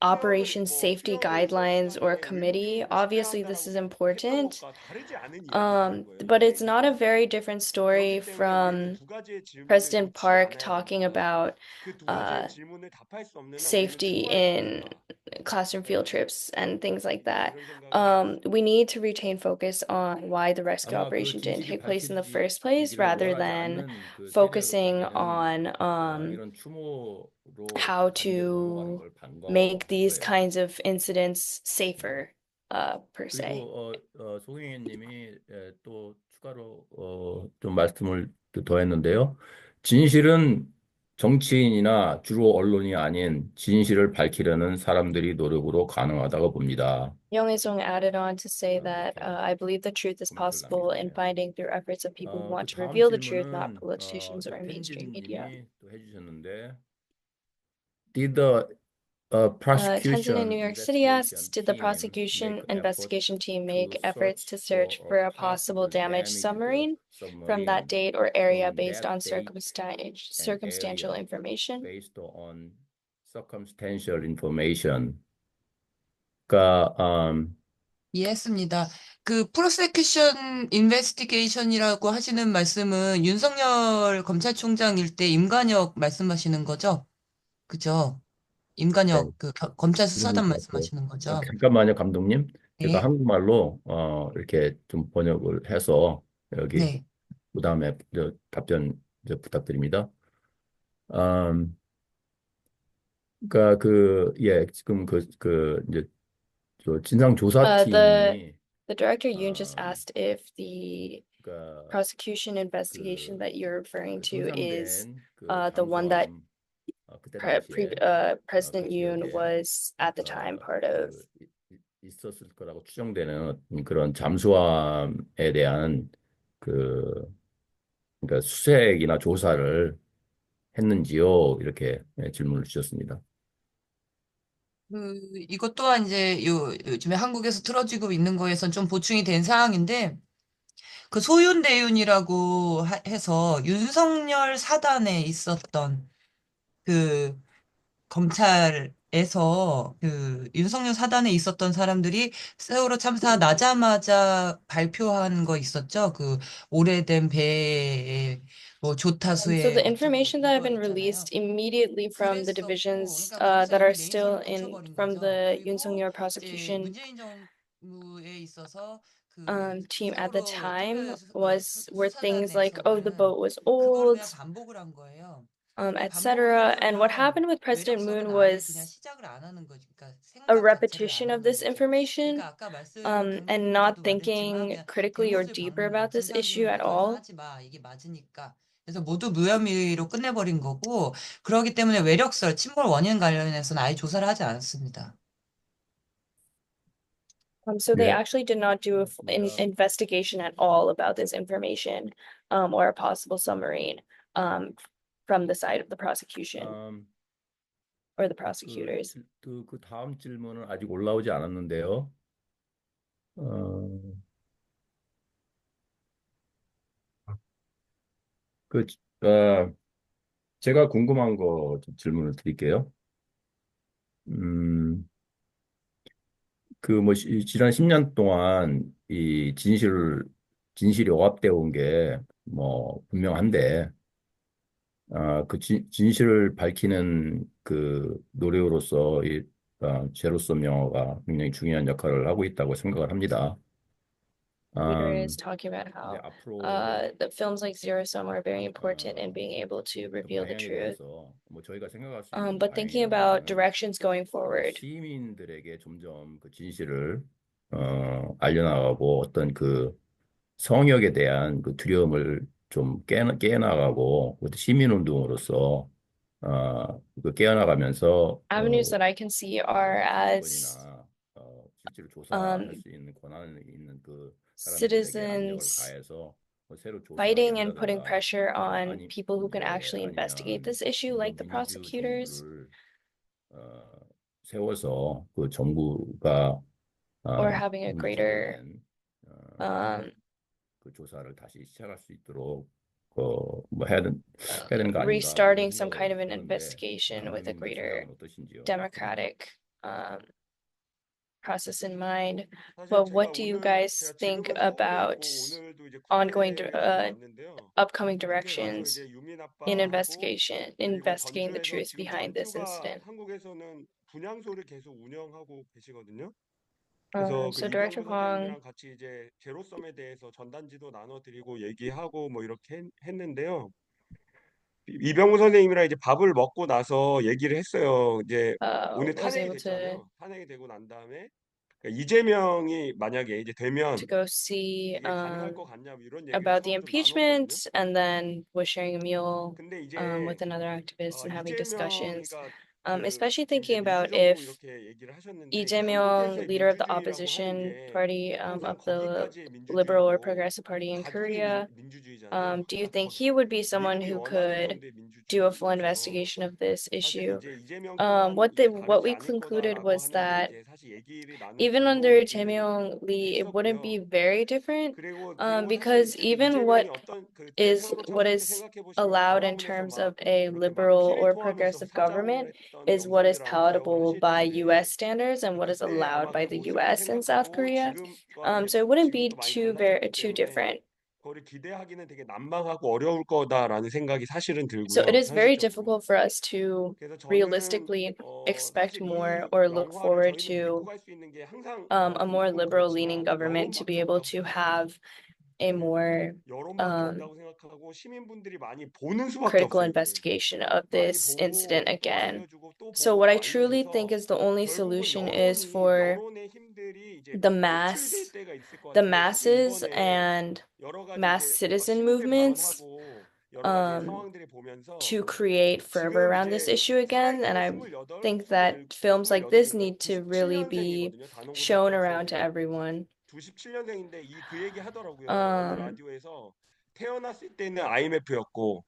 B: operation
D: 뭐
B: safety
D: 투영을
B: guidelines or
D: 서비스하는데
B: committee.
D: 일본
B: Obviously, this is
D: 집회한다라고 했던
B: important,
D: 것과 다르지 않은 이야기들인 거예요.
B: but
D: 이게
B: it's not a very different story
D: 그렇기 때문에 우리는
B: from
D: 두 가지의 질문을
B: President
D: 놓지
B: Park
D: 않아야
B: talking
D: 된다.
B: about
D: 그 두 가지의
B: uh,
D: 질문을 답할 수 없는 한 우리는
B: safety
D: 출발할 수
B: in
D: 없다.
B: classroom field trips and things like that.
D: 그런 생각을 합니다.
B: We need to retain focus on why the rescue
A: 아마 그
B: operation didn't
A: 진실이
B: take place in the first place,
A: 밝혀지기를
B: rather
A: 원하지
B: than
A: 않는 그
B: focusing
A: 세력에게는
B: on
A: 이런 추모로
B: how
A: 반대로 넘어가는
B: to
A: 걸
B: make
A: 반가워할
B: these
A: 거예요.
B: kinds of incidents safer, per se.
A: 그리고 송영애님이 또 추가로 좀 말씀을 또 더했는데요. 진실은 정치인이나 주로 언론이 아닌 진실을 밝히려는 사람들이 노력으로 가능하다고 봅니다.
B: Young Song added on to say that
A: 이렇게
B: I believe the truth is
A: 코멘트를
B: possible in
A: 남기셨네요.
B: finding through efforts of people who
A: 그
B: want to
A: 다음
B: reveal the truth, not
A: 질문은
B: politicians or mainstream media.
A: 켄진님이 또 해주셨는데, Did the
B: Kenton in
A: prosecution
B: New York City asks,
A: investigation
B: did the
A: team
B: prosecution
A: make efforts
B: investigation team make
A: to
B: efforts to search
A: search
B: for a possible damaged submarine from that date or area
A: from
B: based
A: that
B: on
A: date and
B: circumstantial
A: area
B: information?
A: based on circumstantial information? 그러니까
C: 이해했습니다. 그 프로세큐션 인베스티게이션이라고 하시는 말씀은 윤석열 검찰총장일 때 임관혁 말씀하시는 거죠? 그죠? 임관혁 그 검찰 수사단 말씀하시는 거죠?
A: 잠깐만요, 감독님. 제가
C: 네.
A: 한국말로 이렇게 좀 번역을 해서 여기
C: 네.
A: 그다음에 답변 부탁드립니다. 그러니까 지금 이제 저 진상조사팀이
B: The director Yoon just asked if the
A: 그러니까
B: prosecution investigation that you're referring to is
A: 손상된 그
B: the one that
A: 잠수함 그때 당시에
B: President
A: 그
B: Yoon
A: 지역에
B: was at the time part of.
A: 있었을 거라고 추정되는 그런 잠수함에 대한 그러니까 수색이나 조사를 했는지요? 이렇게 질문을 주셨습니다.
C: 이것 또한 이제 요즘에 한국에서 틀어지고 있는 거에선 좀 보충이 된 사항인데, 그 소윤대윤이라고 해서 윤석열 사단에 있었던 그 검찰에서 그 윤석열 사단에 있었던 사람들이 세월호 참사 나자마자 발표한 거 있었죠. 그 오래된 배에 뭐 조타수에
B: So the
C: 어쩌고
B: information that have
C: 이거
B: been
C: 있잖아요.
B: released immediately from the
C: 그랬었고,
B: divisions
C: 그러니까 거기서
B: that are
C: 이미
B: still
C: 레이저로
B: in
C: 부숴버린
B: from
C: 거죠.
B: the
C: 그리고
B: Yoon Sung-yeol
C: 이제
B: prosecution
C: 문재인 무에 있어서
B: team at the
C: 세월호
B: time
C: 특별
B: were things like, oh, the boat was
C: 그거를
B: old,
C: 그냥 반복을 한 거예요. 근데 반복을
B: etc. And what
C: 하려면
B: happened with President
C: 외력설은
B: Moon
C: 아예 그냥
B: was
C: 시작을 안 하는 거지. 그러니까
B: a
C: 생각 자체를 안
B: repetition of
C: 하는
B: this
C: 거죠.
B: information,
C: 그러니까 아까 말씀
B: and
C: 강대표님께서도
B: not
C: 말했지만
B: thinking
C: 그냥
B: critically or
C: 대못을
B: deeper
C: 박는 거야.
B: about this issue
C: 진상규명을
B: at
C: 더 이상
B: all.
C: 하지 마. 이게 맞으니까. 그래서 모두 무혐의로 끝내버린 거고 그렇기 때문에 외력설, 침몰 원인 관련해서는 아예 조사를 하지 않았습니다.
B: So they
A: 네,
B: actually did not do an
A: 고맙습니다.
B: investigation at all about this information, or a possible submarine, from the side of the prosecution
A: 다음,
B: or the
A: 그,
B: prosecutors.
A: 그 다음 질문은 아직 올라오지 않았는데요. 어, 그, 어, 제가 궁금한 거 좀 질문을 드릴게요. 음, 그 뭐 지난 10년 동안 이 진실이 오합되어 온 게 뭐 분명한데, 그 진실을 밝히는 그 노력으로서 제로섬 영화가 굉장히 중요한 역할을 하고 있다고 생각을 합니다.
B: Leader is
A: 음,
B: talking about
A: 근데
B: how
A: 앞으로
B: the films like Zero Sum are very important in
A: 어,
B: being able to
A: 어떤
B: reveal the
A: 방향에
B: truth.
A: 대해서 뭐 저희가 생각할 수 있는
B: But thinking about
A: 방향이라면은
B: directions going
A: 그
B: forward,
A: 시민들에게 점점 그 진실을 알려나가고 어떤 그 성역에 대한 그 두려움을 좀 깨나가고 그것도 시민운동으로서 그 깨어나가면서
B: avenues that I can see are as
A: 정치권이나 실제로 조사할
B: um,
A: 수 있는 권한이 있는 그 사람들에게 압력을
B: citizens
A: 가해서 새로 조사하게
B: fighting and putting
A: 한다든가
B: pressure on
A: 아니
B: people who can
A: 예,
B: actually investigate
A: 아니면
B: this issue,
A: 좀 더
B: like the
A: 민주
B: prosecutors,
A: 정부를 어, 세워서 그 정부가
B: or having a
A: 좀 제대로
B: greater
A: 된
B: um,
A: 그 조사를 다시 시작할 수 있도록 뭐 해야 되는 거 아닌가 뭐 이런
B: restarting some kind
A: 생각을
B: of an
A: 하는데
B: investigation with a
A: 강대표님들
B: greater
A: 생각은 어떠신지요?
B: democratic um, process in mind.
D: 사실
B: But
D: 제가
B: what do you
D: 오늘
B: guys
D: 제가
B: think
D: 지금은 서울에
B: about
D: 있고 오늘도 이제
B: ongoing
D: 국내에 지금 왔는데요.
B: upcoming
D: 여기 와서
B: directions
D: 이제 유민
B: in
D: 아빠하고
B: investigation,
D: 그리고
B: investigating the
D: 전주에서
B: truth
D: 지금
B: behind this
D: 전주가
B: incident?
D: 한국에서는 분향소를 계속 운영하고 계시거든요. 그래서 그
B: So Director
D: 이병무
B: Huang,
D: 선생님이랑 같이 이제 제로섬에 대해서 전단지도 나눠드리고 얘기하고 뭐 이렇게 했는데요. 이병무 선생님이랑 이제 밥을 먹고 나서 얘기를 했어요. 이제 오늘
B: was
D: 탄핵이
B: able
D: 됐잖아요. 탄핵이 되고 난 다음에 그러니까 이재명이 만약에 이제 되면
B: to go see
D: 이게 가능할 것 같냐 뭐 이런 얘기를
B: about the
D: 처음 좀 나눴거든요.
B: impeachment, and then was sharing a meal
D: 근데 이제
B: with another activist and having discussions,
D: 이재명이가 그
B: especially
D: 지금 이제
B: thinking about
D: 민주정부
B: if
D: 이렇게 얘기를 하셨는데
B: Lee
D: 이게
B: Jae-myung,
D: 한국에서의
B: leader of the
D: 민주주의라고 하는
B: opposition
D: 게
B: party,
D: 항상
B: of the
D: 거기까지의
B: Liberal or
D: 민주주의고
B: Progressive Party in
D: 다분히
B: Korea,
D: 민주주의잖아요.
B: do you
D: 그러니까
B: think he would be someone
D: 미국이
B: who
D: 원하는
B: could
D: 정도의
B: do a full
D: 민주주의인가요?
B: investigation of this
D: 사실
B: issue?
D: 이제 이재명 또한 이게
B: What
D: 다르지
B: we
D: 않을
B: concluded
D: 거다라고
B: was
D: 하는데
B: that
D: 이제 사실 얘기를
B: even
D: 나눌수록
B: under
D: 얘기는
B: Jae-myung Lee, it wouldn't be
D: 했었고요.
B: very different,
D: 그리고 사실
B: because
D: 이제는
B: even
D: 이재명이
B: what
D: 어떤 그때
B: is
D: 세월호
B: what
D: 참사 때
B: is
D: 생각해 보시면
B: allowed in
D: 광화문에서
B: terms
D: 막
B: of a
D: 이렇게 막
B: liberal
D: 피를
B: or
D: 토하면서
B: progressive
D: 사자หู
B: government
D: 했던
B: is what is
D: 영상이라고 기억을
B: palatable
D: 하실
B: by
D: 텐데
B: US standards and what is
D: 그때
B: allowed
D: 아마
B: by
D: 그
B: the
D: 모습을
B: US in South
D: 생각하고
B: Korea.
D: 지금과
B: So it wouldn't
D: 지금
B: be
D: 또 많이
B: very
D: 달라졌기
B: too
D: 때문에
B: different.
D: 그거를 기대하기는 되게 난망하고 어려울 거다라는 생각이 사실은
B: So it
D: 들고요,
B: is very
D: 현실적으로.
B: difficult for us to
D: 그래서 저는
B: realistically expect
D: 사실
B: more
D: 이
B: or look
D: 영화를
B: forward
D: 저희는 믿고
B: to
D: 갈 수 있는 게 항상
B: a more
D: 미국은
B: liberal leaning
D: 그렇지만
B: government to be
D: 여론밖에
B: able
D: 없다고
B: to
D: 생각합니다.
B: have a
D: 네.
B: more
D: 여론밖에
B: um,
D: 없다고 생각하고 시민분들이 많이 보는 수밖에
B: critical
D: 없어요, 이거를.
B: investigation of
D: 많이
B: this
D: 보고
B: incident
D: 또
B: again.
D: 알려주고 또
B: So
D: 보고
B: what
D: 또
B: I truly think
D: 알려줘서
B: is the only
D: 결국은
B: solution is for
D: 여론의 힘들이 이제
B: the
D: 거칠될 때가 있을 것
B: the
D: 같아요. 저도
B: masses
D: 이번에
B: and
D: 여러 가지
B: mass
D: 이제 막
B: citizen
D: 신문들
B: movements
D: 발언하고 여러 가지
B: um,
D: 상황들을 보면서
B: to create fervor
D: 지금
B: around this
D: 이제
B: issue again. And
D: 탄핵이
B: I
D: 28,
B: think that
D: 27,
B: films like this
D: 28이니까
B: need to really be
D: 97년생이거든요. 단원고사
B: shown around to
D: 대학생인데
B: everyone.
D: 97년생인데 그 얘기 하더라고요. 어느
B: Um,
D: 라디오에서 태어났을 때는 IMF였고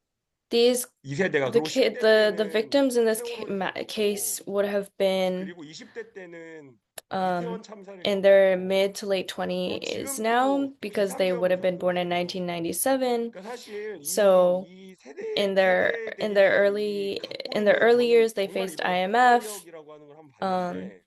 B: these
D: 2세대가
B: the
D: 그리고
B: kid
D: 10대
B: the
D: 때는
B: victims in this
D: 세월호를 겪었고
B: case would have been
D: 그리고 20대 때는
B: um,
D: 이태원 참사를
B: in their
D: 겪었고
B: mid to late
D: 그럼
B: 20s
D: 지금
B: now,
D: 또
B: because they would
D: 비상계엄을
B: have been born in
D: 겪는 거잖아요.
B: 1997.
D: 그러니까 사실
B: So
D: 이
B: in
D: 세대들이 이 갖고
B: in their
D: 있는
B: early
D: 저는
B: years they
D: 정말
B: faced
D: 이번에
B: IMF.
D: 폭발력이라고 하는 걸 한번
B: Um,
D: 봤는데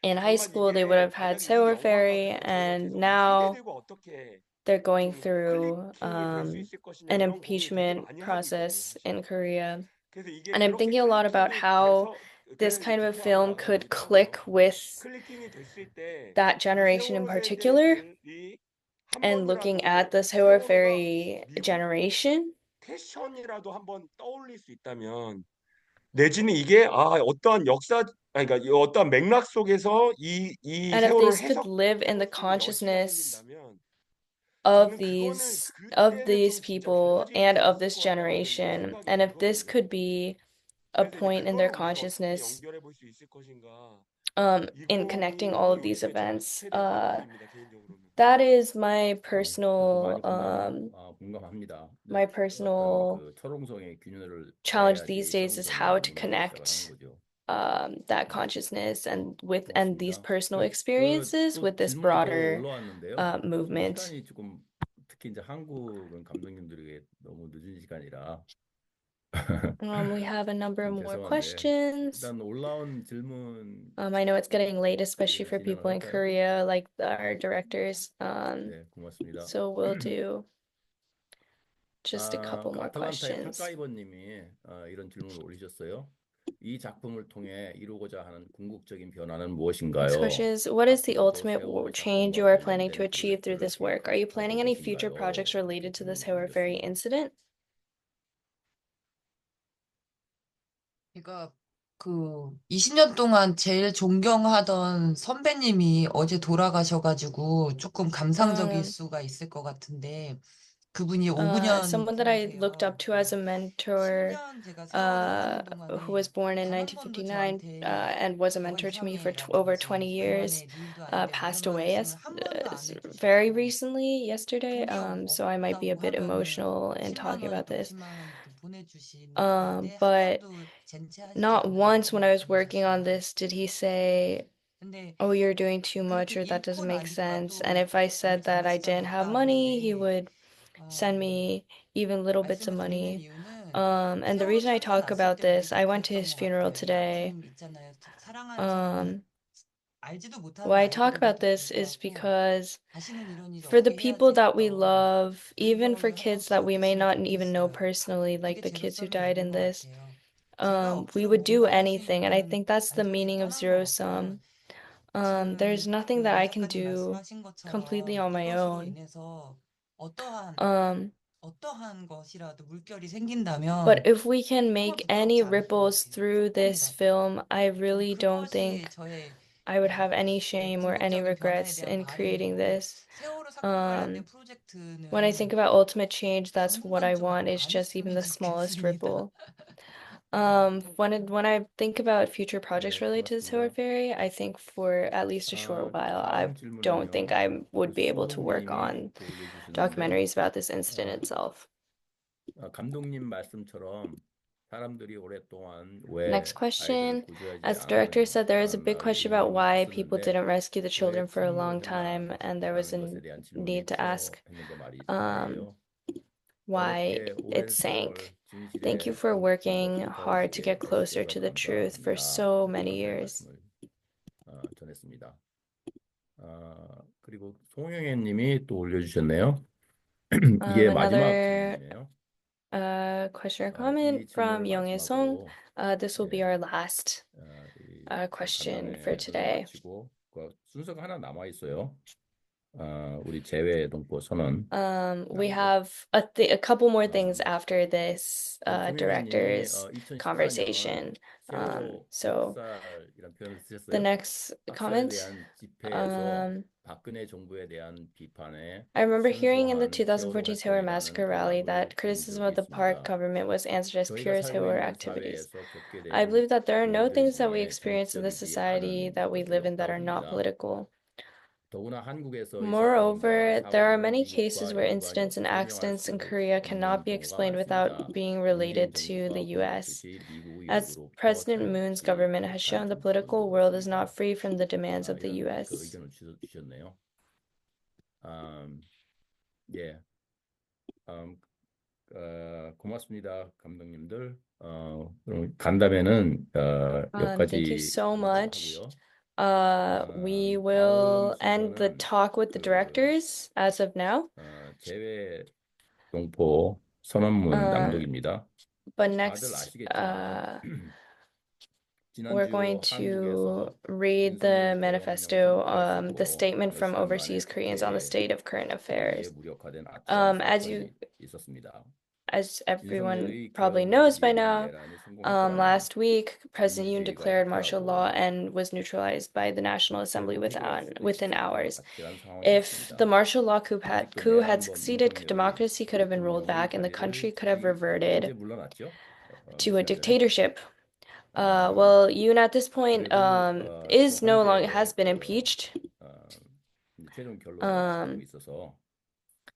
B: in high
D: 정말
B: school they would
D: 이게
B: have had
D: 만약에 이
B: Seoul
D: 영화가
B: Ferry,
D: 그래서 저희가
B: and
D: 계속 이
B: now
D: 세대들과 어떻게
B: they're going
D: 좀
B: through
D: 클리킹이 될 수 있을 것이냐
B: an
D: 이런 고민을 되게
B: impeachment
D: 많이 하고 있거든요,
B: process
D: 사실.
B: in Korea.
D: 그래서 이게
B: And I'm
D: 그렇게
B: thinking a lot about
D: 클리킹이
B: how
D: 돼서
B: this
D: 그래서 이제
B: kind of a
D: 기표
B: film
D: 한번
B: could
D: 가보니까
B: click with
D: 클리킹이 됐을 때
B: that
D: 이
B: generation in
D: 세월호
B: particular.
D: 세대들이 한
B: And looking at
D: 번이라도
B: the Sehwa
D: 세월호가
B: Ferry
D: 미국
B: generation,
D: 패션이라도 한번 떠올릴 수 있다면 내지는 이게 어떠한 역사 아니 그러니까 이 어떠한 맥락 속에서 이
B: and if
D: 세월호를
B: this could live
D: 해석할
B: in the
D: 수 있는 여지가
B: consciousness
D: 생긴다면
B: of
D: 저는 그거는
B: of
D: 그때는
B: these
D: 좀 진짜
B: people
D: 달라질
B: and
D: 수
B: of
D: 있을
B: this
D: 것 같다라는
B: generation,
D: 생각이
B: and if this
D: 들거든요.
B: could be a
D: 그래서 이제
B: point in their
D: 그거를 우리가 어떻게
B: consciousness
D: 연결해 볼 수 있을 것인가
B: in connecting all
D: 이거를
B: of these
D: 요즘에 저는
B: events,
D: 최대 고민입니다, 개인적으로는.
B: that is my
A: 저도
B: personal
A: 많이 공감합니다.
B: my
A: 어떤
B: personal
A: 그 철옹성의 균열을
B: challenge these
A: 깨야지
B: days is
A: 철옹성이
B: how to
A: 균열을 시작을 하는
B: connect
A: 거죠.
B: that consciousness and these
A: 고맙습니다.
B: personal
A: 그
B: experiences
A: 또
B: with this
A: 질문이 더
B: broader
A: 올라왔는데요.
B: movement.
A: 시간이 조금 특히 이제 한국은 감독님들에게 너무 늦은 시간이라
B: We have a number
A: 좀
B: more
A: 죄송한데
B: questions.
A: 일단 올라온 질문
B: I know it's getting late, especially for
A: 진행을
B: people in
A: 할까요?
B: Korea, like our directors.
A: 네, 고맙습니다.
B: So we'll do just a couple
A: 그
B: more
A: 아틀란타의
B: questions.
A: 탁가이버님이 이런 질문을 올리셨어요. 이 작품을 통해 이루고자 하는 궁극적인 변화는
B: Next
A: 무엇인가요?
B: question is, what is the
A: 앞으로도
B: ultimate
A: 세월호
B: change you
A: 사건과
B: are planning to
A: 관련된
B: achieve through
A: 프로젝트를
B: this work? Are you planning
A: 계획하고
B: any future
A: 계신가요?
B: projects
A: 이렇게
B: related to the
A: 질문을
B: Sehwa Ferry
A: 올렸습니다.
B: incident?
C: 제가 그 20년 동안 제일 존경하던 선배님이 어제 돌아가셔가지고 조금 감상적일
B: Um,
C: 수가 있을 것 같은데 그분이 5년
B: someone that I looked
C: 전이세요.
B: up to as a mentor,
C: 10년 제가 세월호 하는
B: who was
C: 동안에
B: born in
C: 단 한 번도
B: 1959,
C: 저한테
B: and was a
C: 저건
B: mentor to me for
C: 이상해라고
B: over
C: 하신
B: 20 years,
C: 그만해 네 일도 아닌데 뭐 이런
B: passed away
C: 말씀을 한 번도 안
B: very
C: 해주시고
B: recently, yesterday.
C: 돈이
B: So I might be a
C: 없다고
B: bit
C: 하면은
B: emotional in
C: 10만
B: talking
C: 원,
B: about this.
C: 60만 원도 보내주시는데 한
B: But
C: 번도 젠체하시지
B: not
C: 않는
B: once when I was
C: 그런
B: working on
C: 분이셨어요.
B: this did he say,
C: 근데
B: "Oh, you're doing too much,"
C: 그렇게
B: or "That doesn't
C: 잃고
B: make
C: 나니까
B: sense." And
C: 또
B: if I
C: 우리
B: said that I didn't have
C: 장례식장도
B: money, he
C: 없다는데
B: would send
C: 어,
B: me even little bits of
C: 말씀을 드리는
B: money.
C: 이유는
B: And the
C: 세월호
B: reason I
C: 참사
B: talk
C: 났을
B: about
C: 때도
B: this,
C: 되게
B: I went to
C: 그랬던
B: his
C: 것
B: funeral
C: 같아요. 이
B: today.
C: 아픔 있잖아요. 사랑하는 사람이
B: Um,
C: 알지도 못하는
B: why I talk about
C: 아이들인데도
B: this is
C: 불구하고
B: because
C: 다시는 이런 일이
B: for the
C: 없게
B: people
C: 해야지
B: that we
C: 했던
B: love, even for
C: 그거를 한번
B: kids that we may
C: 기억했으면
B: not even know
C: 좋겠어요.
B: personally, like
C: 그게
B: the
C: 제
B: kids who
C: 로서는
B: died
C: 맞는
B: in
C: 것
B: this,
C: 같아요. 제가
B: we
C: 없으면
B: would do
C: 뭔가 할 수 있는
B: anything. And I
C: 거는
B: think that's the
C: 완전히
B: meaning of
C: 떠난 것
B: zero
C: 같고요.
B: sum.
C: 지금
B: There's nothing
C: 그
B: that
C: 임
B: I can
C: 작가님
B: do
C: 말씀하신
B: completely
C: 것처럼
B: on my
C: 이것으로
B: own.
C: 인해서 어떠한
B: Um,
C: 것이라도 물결이
B: but
C: 생긴다면
B: if we can
C: 정말
B: make
C: 부끄럽지
B: any
C: 않을 것
B: ripples
C: 같아요.
B: through this
C: 조금이라도.
B: film, I
C: 좀
B: really don't
C: 그것이
B: think
C: 저의
B: I would have any
C: 네,
B: shame or any
C: 궁극적인 변화에
B: regrets
C: 대한
B: in creating
C: 바람이고
B: this.
C: 세월호 사건 관련된
B: When I think
C: 프로젝트는
B: about ultimate change, that's what I
C: 당분간 좀
B: want is
C: 안
B: just even
C: 했으면
B: the smallest
C: 좋겠습니다.
B: ripple. When I think about future projects
A: 네,
B: related to the Sehwa
A: 고맙습니다.
B: Ferry, I think for at least a short while, I
A: 다음
B: don't think I
A: 질문은요.
B: would be able to work
A: 수홍님이
B: on
A: 또 올려주셨는데
B: documentaries about this incident
A: 어,
B: itself.
A: 감독님 말씀처럼 사람들이 오랫동안
B: Next
A: 왜 아이들을
B: question.
A: 구조하지
B: As the director said, there is a
A: 않았는가라는
B: big question about
A: 의문이
B: why people
A: 있었는데
B: didn't rescue the
A: 왜
B: children for a long time, and there was
A: 침몰했는가라는
B: a
A: 것에 대한 질문이
B: need to ask
A: 필요했는데
B: um,
A: 말이에요.
B: why
A: 어렵게 오랜
B: it sank.
A: 세월
B: Thank you
A: 진실에
B: for
A: 더욱
B: working hard to
A: 깊어지게
B: get closer to
A: 해주셔서
B: the truth for
A: 감사합니다.
B: so
A: 이렇게
B: many
A: 감사의
B: years.
A: 말씀을 전했습니다. 그리고 송영애 님이 또 올려주셨네요. 이게 마지막
B: Another
A: 질문이에요.
B: question or
A: 이
B: comment from
A: 질문을
B: Young Song.
A: 마지막으로
B: This will be
A: 예,
B: our last
A: 이
B: question for
A: 간담회를
B: today.
A: 마치고 그 순서가 하나 남아 있어요. 우리 재외동포 선언.
B: We have a couple more things
A: 어,
B: after this
A: 송영애님이
B: director's
A: 2014년
B: conversation.
A: 세월호
B: So
A: 학살이라는 표현을
B: the
A: 쓰셨어요.
B: next
A: 학살에
B: comment.
A: 대한 집회에서 박근혜 정부에 대한 비판에
B: I remember hearing in the
A: 순수한
B: 2014
A: 세월호
B: Sehwa Massacre
A: 활동이라는
B: rally
A: 대답을
B: that
A: 들은
B: criticism
A: 적이
B: of the Park
A: 있습니다.
B: government was answered as
A: 저희가
B: pure
A: 살고
B: Sehwa
A: 있는
B: activities.
A: 사회에서 겪게
B: I
A: 되는
B: believe that there are no
A: 일들
B: things that we
A: 중에
B: experience in this
A: 정치적이지
B: society
A: 않은
B: that we
A: 것들이
B: live in that
A: 없다고
B: are not
A: 봅니다.
B: political.
A: 더구나 한국에서 이 사건과
B: Moreover, there are
A: 사고는
B: many cases
A: 미국과
B: where
A: 연관이
B: incidents and
A: 설명할
B: accidents in
A: 수
B: Korea cannot
A: 없는
B: be
A: 경우가
B: explained
A: 많습니다.
B: without being
A: 문재인
B: related to the
A: 정부가
B: US.
A: 보여줬듯이 미국의
B: As
A: 요구로부터
B: President Moon's
A: 차단없이
B: government has shown, the political world is not free from the demands of the
A: 이런 그
B: US.
A: 의견을 주셨네요. 예, 고맙습니다, 감독님들. 그럼 간담회는
B: Thank you
A: 여기까지
B: so much.
A: 하고요.
B: We
A: 다음
B: will end the
A: 순서는
B: talk with the
A: 그
B: directors as of now.
A: 재외 동포 선언문 낭독입니다.
B: But
A: 다들
B: next,
A: 아시겠지만
B: we're going to read the manifesto, the statement from overseas Koreans on the state of current affairs. As everyone probably knows by now, last week, President Yoon declared martial law and was neutralized by the National Assembly within hours. If the martial law coup had succeeded, democracy could have been rolled back and the country could have reverted to a dictatorship. Well, Yoon at this point is no longer has been impeached.
A: 최종 결론을 내리고 있어서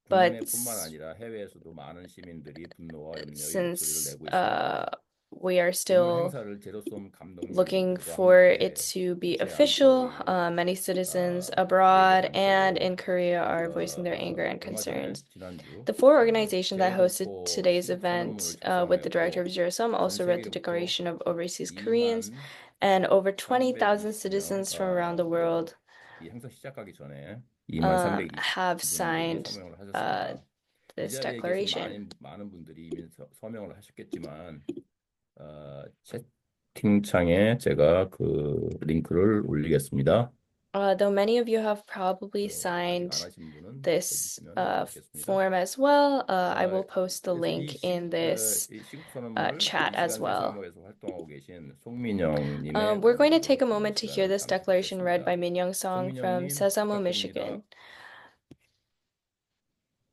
B: But
A: 국내뿐만 아니라 해외에서도 많은 시민들이 분노와 염려의
B: since
A: 목소리를 내고 있습니다.
B: we are
A: 오늘
B: still
A: 행사를 제로섬
B: looking
A: 감독님들과
B: for
A: 함께
B: it to be
A: 개최한
B: official,
A: 그
B: many citizens abroad
A: 예배
B: and
A: 장소로
B: in Korea are voicing their anger and
A: 얼마 전에
B: concerns.
A: 지난주
B: The four organizations that hosted
A: 제로동포
B: today's
A: 시국
B: event
A: 선언문을
B: with the director
A: 작성하였고
B: of Zerosum also read the
A: 전
B: Declaration of
A: 세계로부터
B: Overseas Koreans,
A: 2만
B: and over 20,000
A: 320명
B: citizens from around the world
A: 이 행사 시작하기 전에 2만 320
B: have
A: 분들이
B: signed
A: 서명을 하셨습니다. 이
B: this
A: 자리에 계신
B: declaration.
A: 많은 분들이 이미 서명을 하셨겠지만 채팅창에 제가 그 링크를 올리겠습니다.
B: Though many of you have probably
A: 아직 안
B: signed
A: 하신 분은
B: this
A: 해주시면 좋겠습니다.
B: form as well, I will post the
A: 그래서
B: link in this
A: 이 시국 선언문을
B: chat as
A: 실시간
B: well.
A: 사무에서 활동하고 계신 송민영 님의
B: We're going to
A: 발언으로
B: take a moment to hear
A: 시간을
B: this
A: 잠시
B: declaration read by
A: 듣겠습니다.
B: Min Young Song from
A: 송민영님
B: Sesamo,
A: 부탁드립니다.
B: Michigan.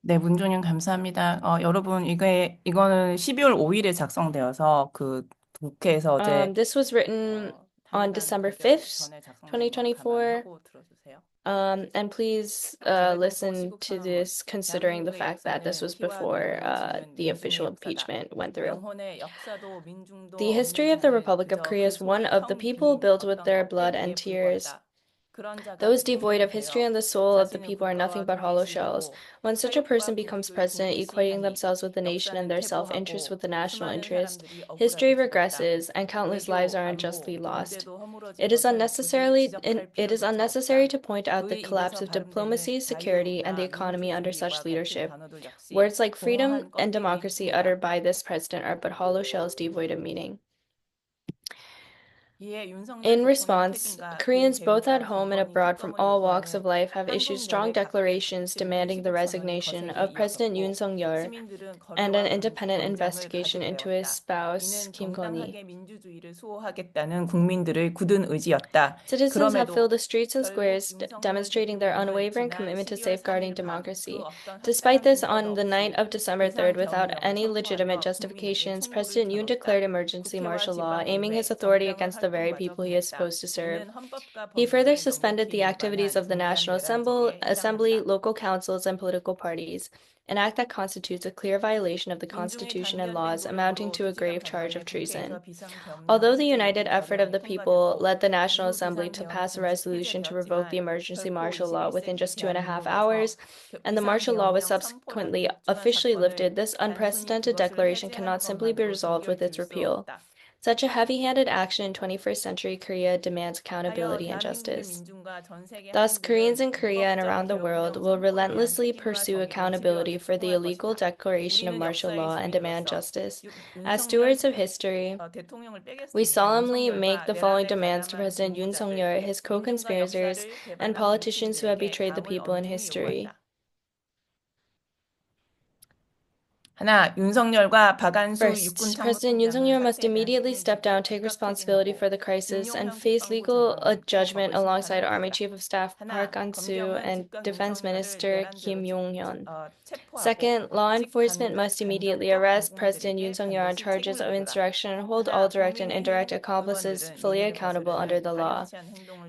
E: 네, 문종영 감사합니다. 여러분, 이거는 12월 5일에 작성되어서 그 국회에서 어제
B: This was written on December 5th, 2024. And please listen to this considering the fact that this was before the official impeachment went through. The history of the Republic of Korea is one of the people built with their blood and tears. Those devoid of history and the soul of the people are nothing but hollow shells. When such a person becomes president, equating themselves with the nation and their self-interest with the national interest, history regresses and countless lives are unjustly lost. It is unnecessary to point out the collapse of diplomacy, security, and the economy under such leadership. Words like freedom and democracy uttered by this president are but hollow shells devoid of meaning. In response, Koreans both at home and abroad from all walks of life have issued strong declarations demanding the resignation of President Yoon Suk-yeol and an independent investigation into his spouse, Kim Gon-hee. Citizens have filled the streets and squares demonstrating their unwavering commitment to safeguarding democracy. Despite this, on the night of December 3rd, without any legitimate justifications, President Yoon declared emergency martial law, aiming his authority against the very people he is supposed to serve. He further suspended the activities of the National Assembly, local councils, and political parties, an act that constitutes a clear violation of the Constitution and laws, amounting to a grave charge of treason. Although the united effort of the people led the National Assembly to pass a resolution to revoke the emergency martial law within just 2.5 hours, and the martial law was subsequently officially lifted, this unprecedented declaration cannot simply be resolved with its repeal. Such a heavy-handed action in 21st century Korea demands accountability and justice. Thus, Koreans in Korea and around the world will relentlessly pursue accountability for the illegal declaration of martial law and demand justice. As stewards of history, we solemnly make the following demands to President Yoon Suk-yeol, his co-conspirators, and politicians who have betrayed the people in history.
E: 하나, 윤석열과 박안수 육군
B: First, President Yoon Suk-yeol must immediately step down, take responsibility for the crisis, and face legal judgment alongside Army Chief of Staff Park An-soo and Defense Minister Kim Yong-hyun. Second, law enforcement must immediately arrest President Yoon Suk-yeol on charges of insurrection and hold all direct and indirect accomplices fully accountable under the law.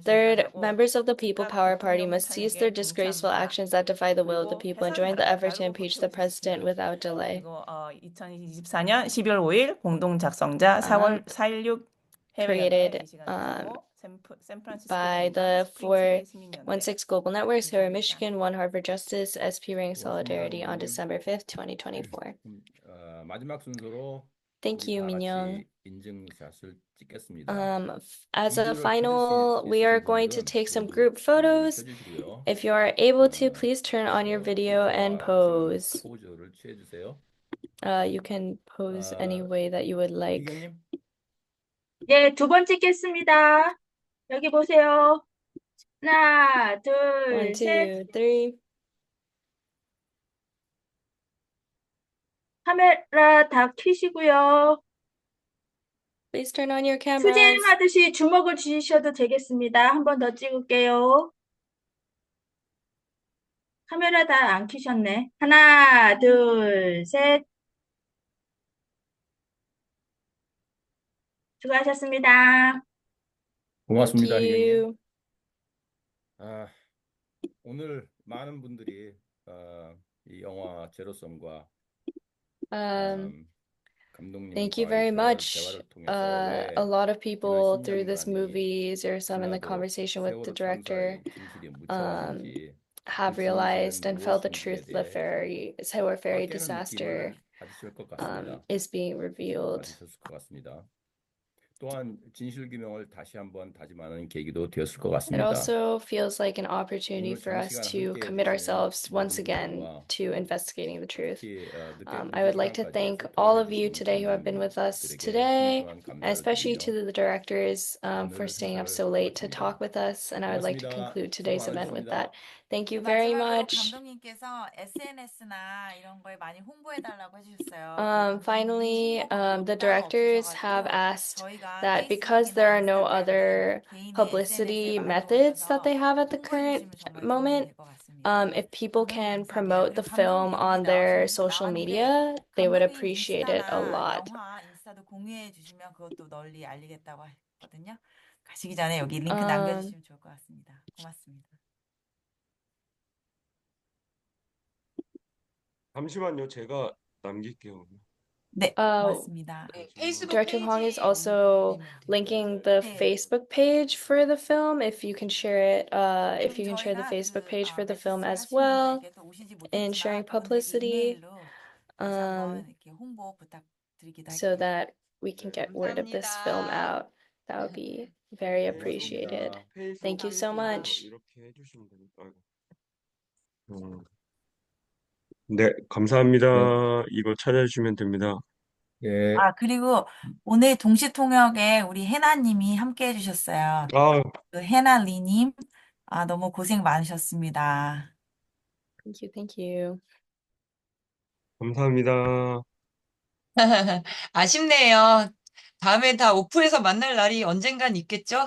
B: Third, members of the People Power Party must cease their disgraceful actions that defy the will of the people and join the effort to impeach the president without delay.
E: 그리고 2024년 12월 5일 공동 작성자 4월 4.16
B: created by the 416 Global Networks, here in Michigan, One Harvard Justice, SP Ring Solidarity on December 5th, 2024.
A: 마지막 순서로
B: Thank you,
A: 우리 다
B: Min Young.
A: 같이 인증샷을 찍겠습니다.
B: As a final, we are going to take some group photos. If you are able to, please turn on your video and pose.
A: 포즈를 취해주세요.
B: You can pose any way that you would like.
A: 이경님,
F: 예, 두 번 찍겠습니다. 여기 보세요. 하나,
B: One,
F: 둘, 셋.
B: two, three.
F: 카메라 다 켜시고요.
B: Please turn on your cameras.
F: 수진하듯이 주먹을 쥐셔도 되겠습니다. 한 번 더 찍을게요. 카메라 다 안 켜셨네. 하나, 둘, 셋. 수고하셨습니다.
A: 고맙습니다,
B: Thank
A: 희경님.
B: you.
A: 아, 오늘 많은 분들이 이 영화 제로섬과
B: Um, Thank
A: 감독님과의
B: you very much.
A: 대화를 통해서
B: A
A: 왜
B: lot of
A: 지난
B: people through this
A: 10년간이
B: movies or some in the
A: 지나도
B: conversation with the
A: 세월호
B: director
A: 참사의 진실이 묻혀왔는지
B: have
A: 그
B: realized
A: 진실은
B: and felt the
A: 무엇인지에
B: truth the
A: 대해
B: Sewer Ferry
A: 깨는
B: disaster
A: 느낌을 받으실 것 같습니다.
B: is being revealed.
A: 받으셨을 것 같습니다. 또한 진실규명을 다시 한번 다짐하는 계기도 되었을 것
B: It
A: 같습니다.
B: also feels like an opportunity
A: 오늘
B: for us
A: 장시간
B: to
A: 함께
B: commit
A: 해주신
B: ourselves once
A: 모든
B: again
A: 분들과
B: to investigating the truth.
A: 특히 늦게
B: I would like to
A: 시간까지
B: thank
A: 소통을
B: all of you
A: 해주신
B: today who have been with us
A: 감독님들에게
B: today,
A: 진심한
B: and
A: 감사를
B: especially
A: 드리며
B: to the directors for
A: 오늘
B: staying up
A: 행사를
B: so late to
A: 마칩니다.
B: talk with us. And I would like to
A: 고맙습니다.
B: conclude
A: 수고
B: today's event with that.
A: 많으셨습니다.
B: Thank you very
G: 마지막으로
B: much.
G: 감독님께서 SNS나 이런 거에 많이 홍보해달라고 해주셨어요. 그
B: Finally,
G: 감독님이
B: the
G: 홍보
B: directors
G: 방법이
B: have
G: 없으셔가지고
B: asked
G: 저희가
B: that because there
G: 페이스북이나
B: are no
G: 인스타그램
B: other
G: 등 개인의
B: publicity
G: SNS에 많이
B: methods that
G: 올려서
B: they have at the current
G: 홍보해주시면 정말 도움이
B: moment,
G: 될 것 같습니다.
B: if people
G: 감독님
B: can
G: 감사합니다.
B: promote the
G: 그리고
B: film
G: 감독님 여기
B: on their
G: 나와서
B: social
G: 나왔는데
B: media, they would
G: 감독님
B: appreciate it a
G: 인스타나
B: lot.
G: 영화 인스타도 공유해 주시면 그것도 널리 알리겠다고 했거든요. 가시기 전에 여기 링크
B: Um,
G: 남겨주시면 좋을 것 같습니다. 고맙습니다.
D: 잠시만요. 제가 남길게요.
G: 네, 고맙습니다.
C: 페이스북
B: Director Hong is
C: 페이지에
B: also
C: 올리면 돼요.
B: linking the
G: 네.
B: Facebook page for the film. If you can share it, if
G: 그럼
B: you can share the
G: 저희가
B: Facebook
G: 그
B: page for the film
G: 매치스
B: as
G: 하신
B: well,
G: 분들에게 또 오시지
B: and
G: 못했지만
B: sharing
G: 그분들
B: publicity,
G: 이메일로 다시 한번 이렇게 홍보 부탁드리기도
B: so
G: 할게요.
B: that we can get word of this film
C: 감사합니다.
B: out. That would be very
D: 네,
B: appreciated.
A: 고맙습니다.
D: 페이스북
B: Thank you so
D: 페이지에서
B: much.
D: 이렇게 해주시면 됩니다. 아이고. 네, 감사합니다. 이거 찾아주시면 됩니다.
A: 예.
G: 아, 그리고 오늘 동시통역에 우리 해나님이 함께 해주셨어요.
D: 아,
G: 그 해나리님, 너무 고생 많으셨습니다.
B: Thank you. Thank you.
D: 감사합니다.
C: 아쉽네요. 다음에 다 오프에서 만날 날이 언젠간 있겠죠?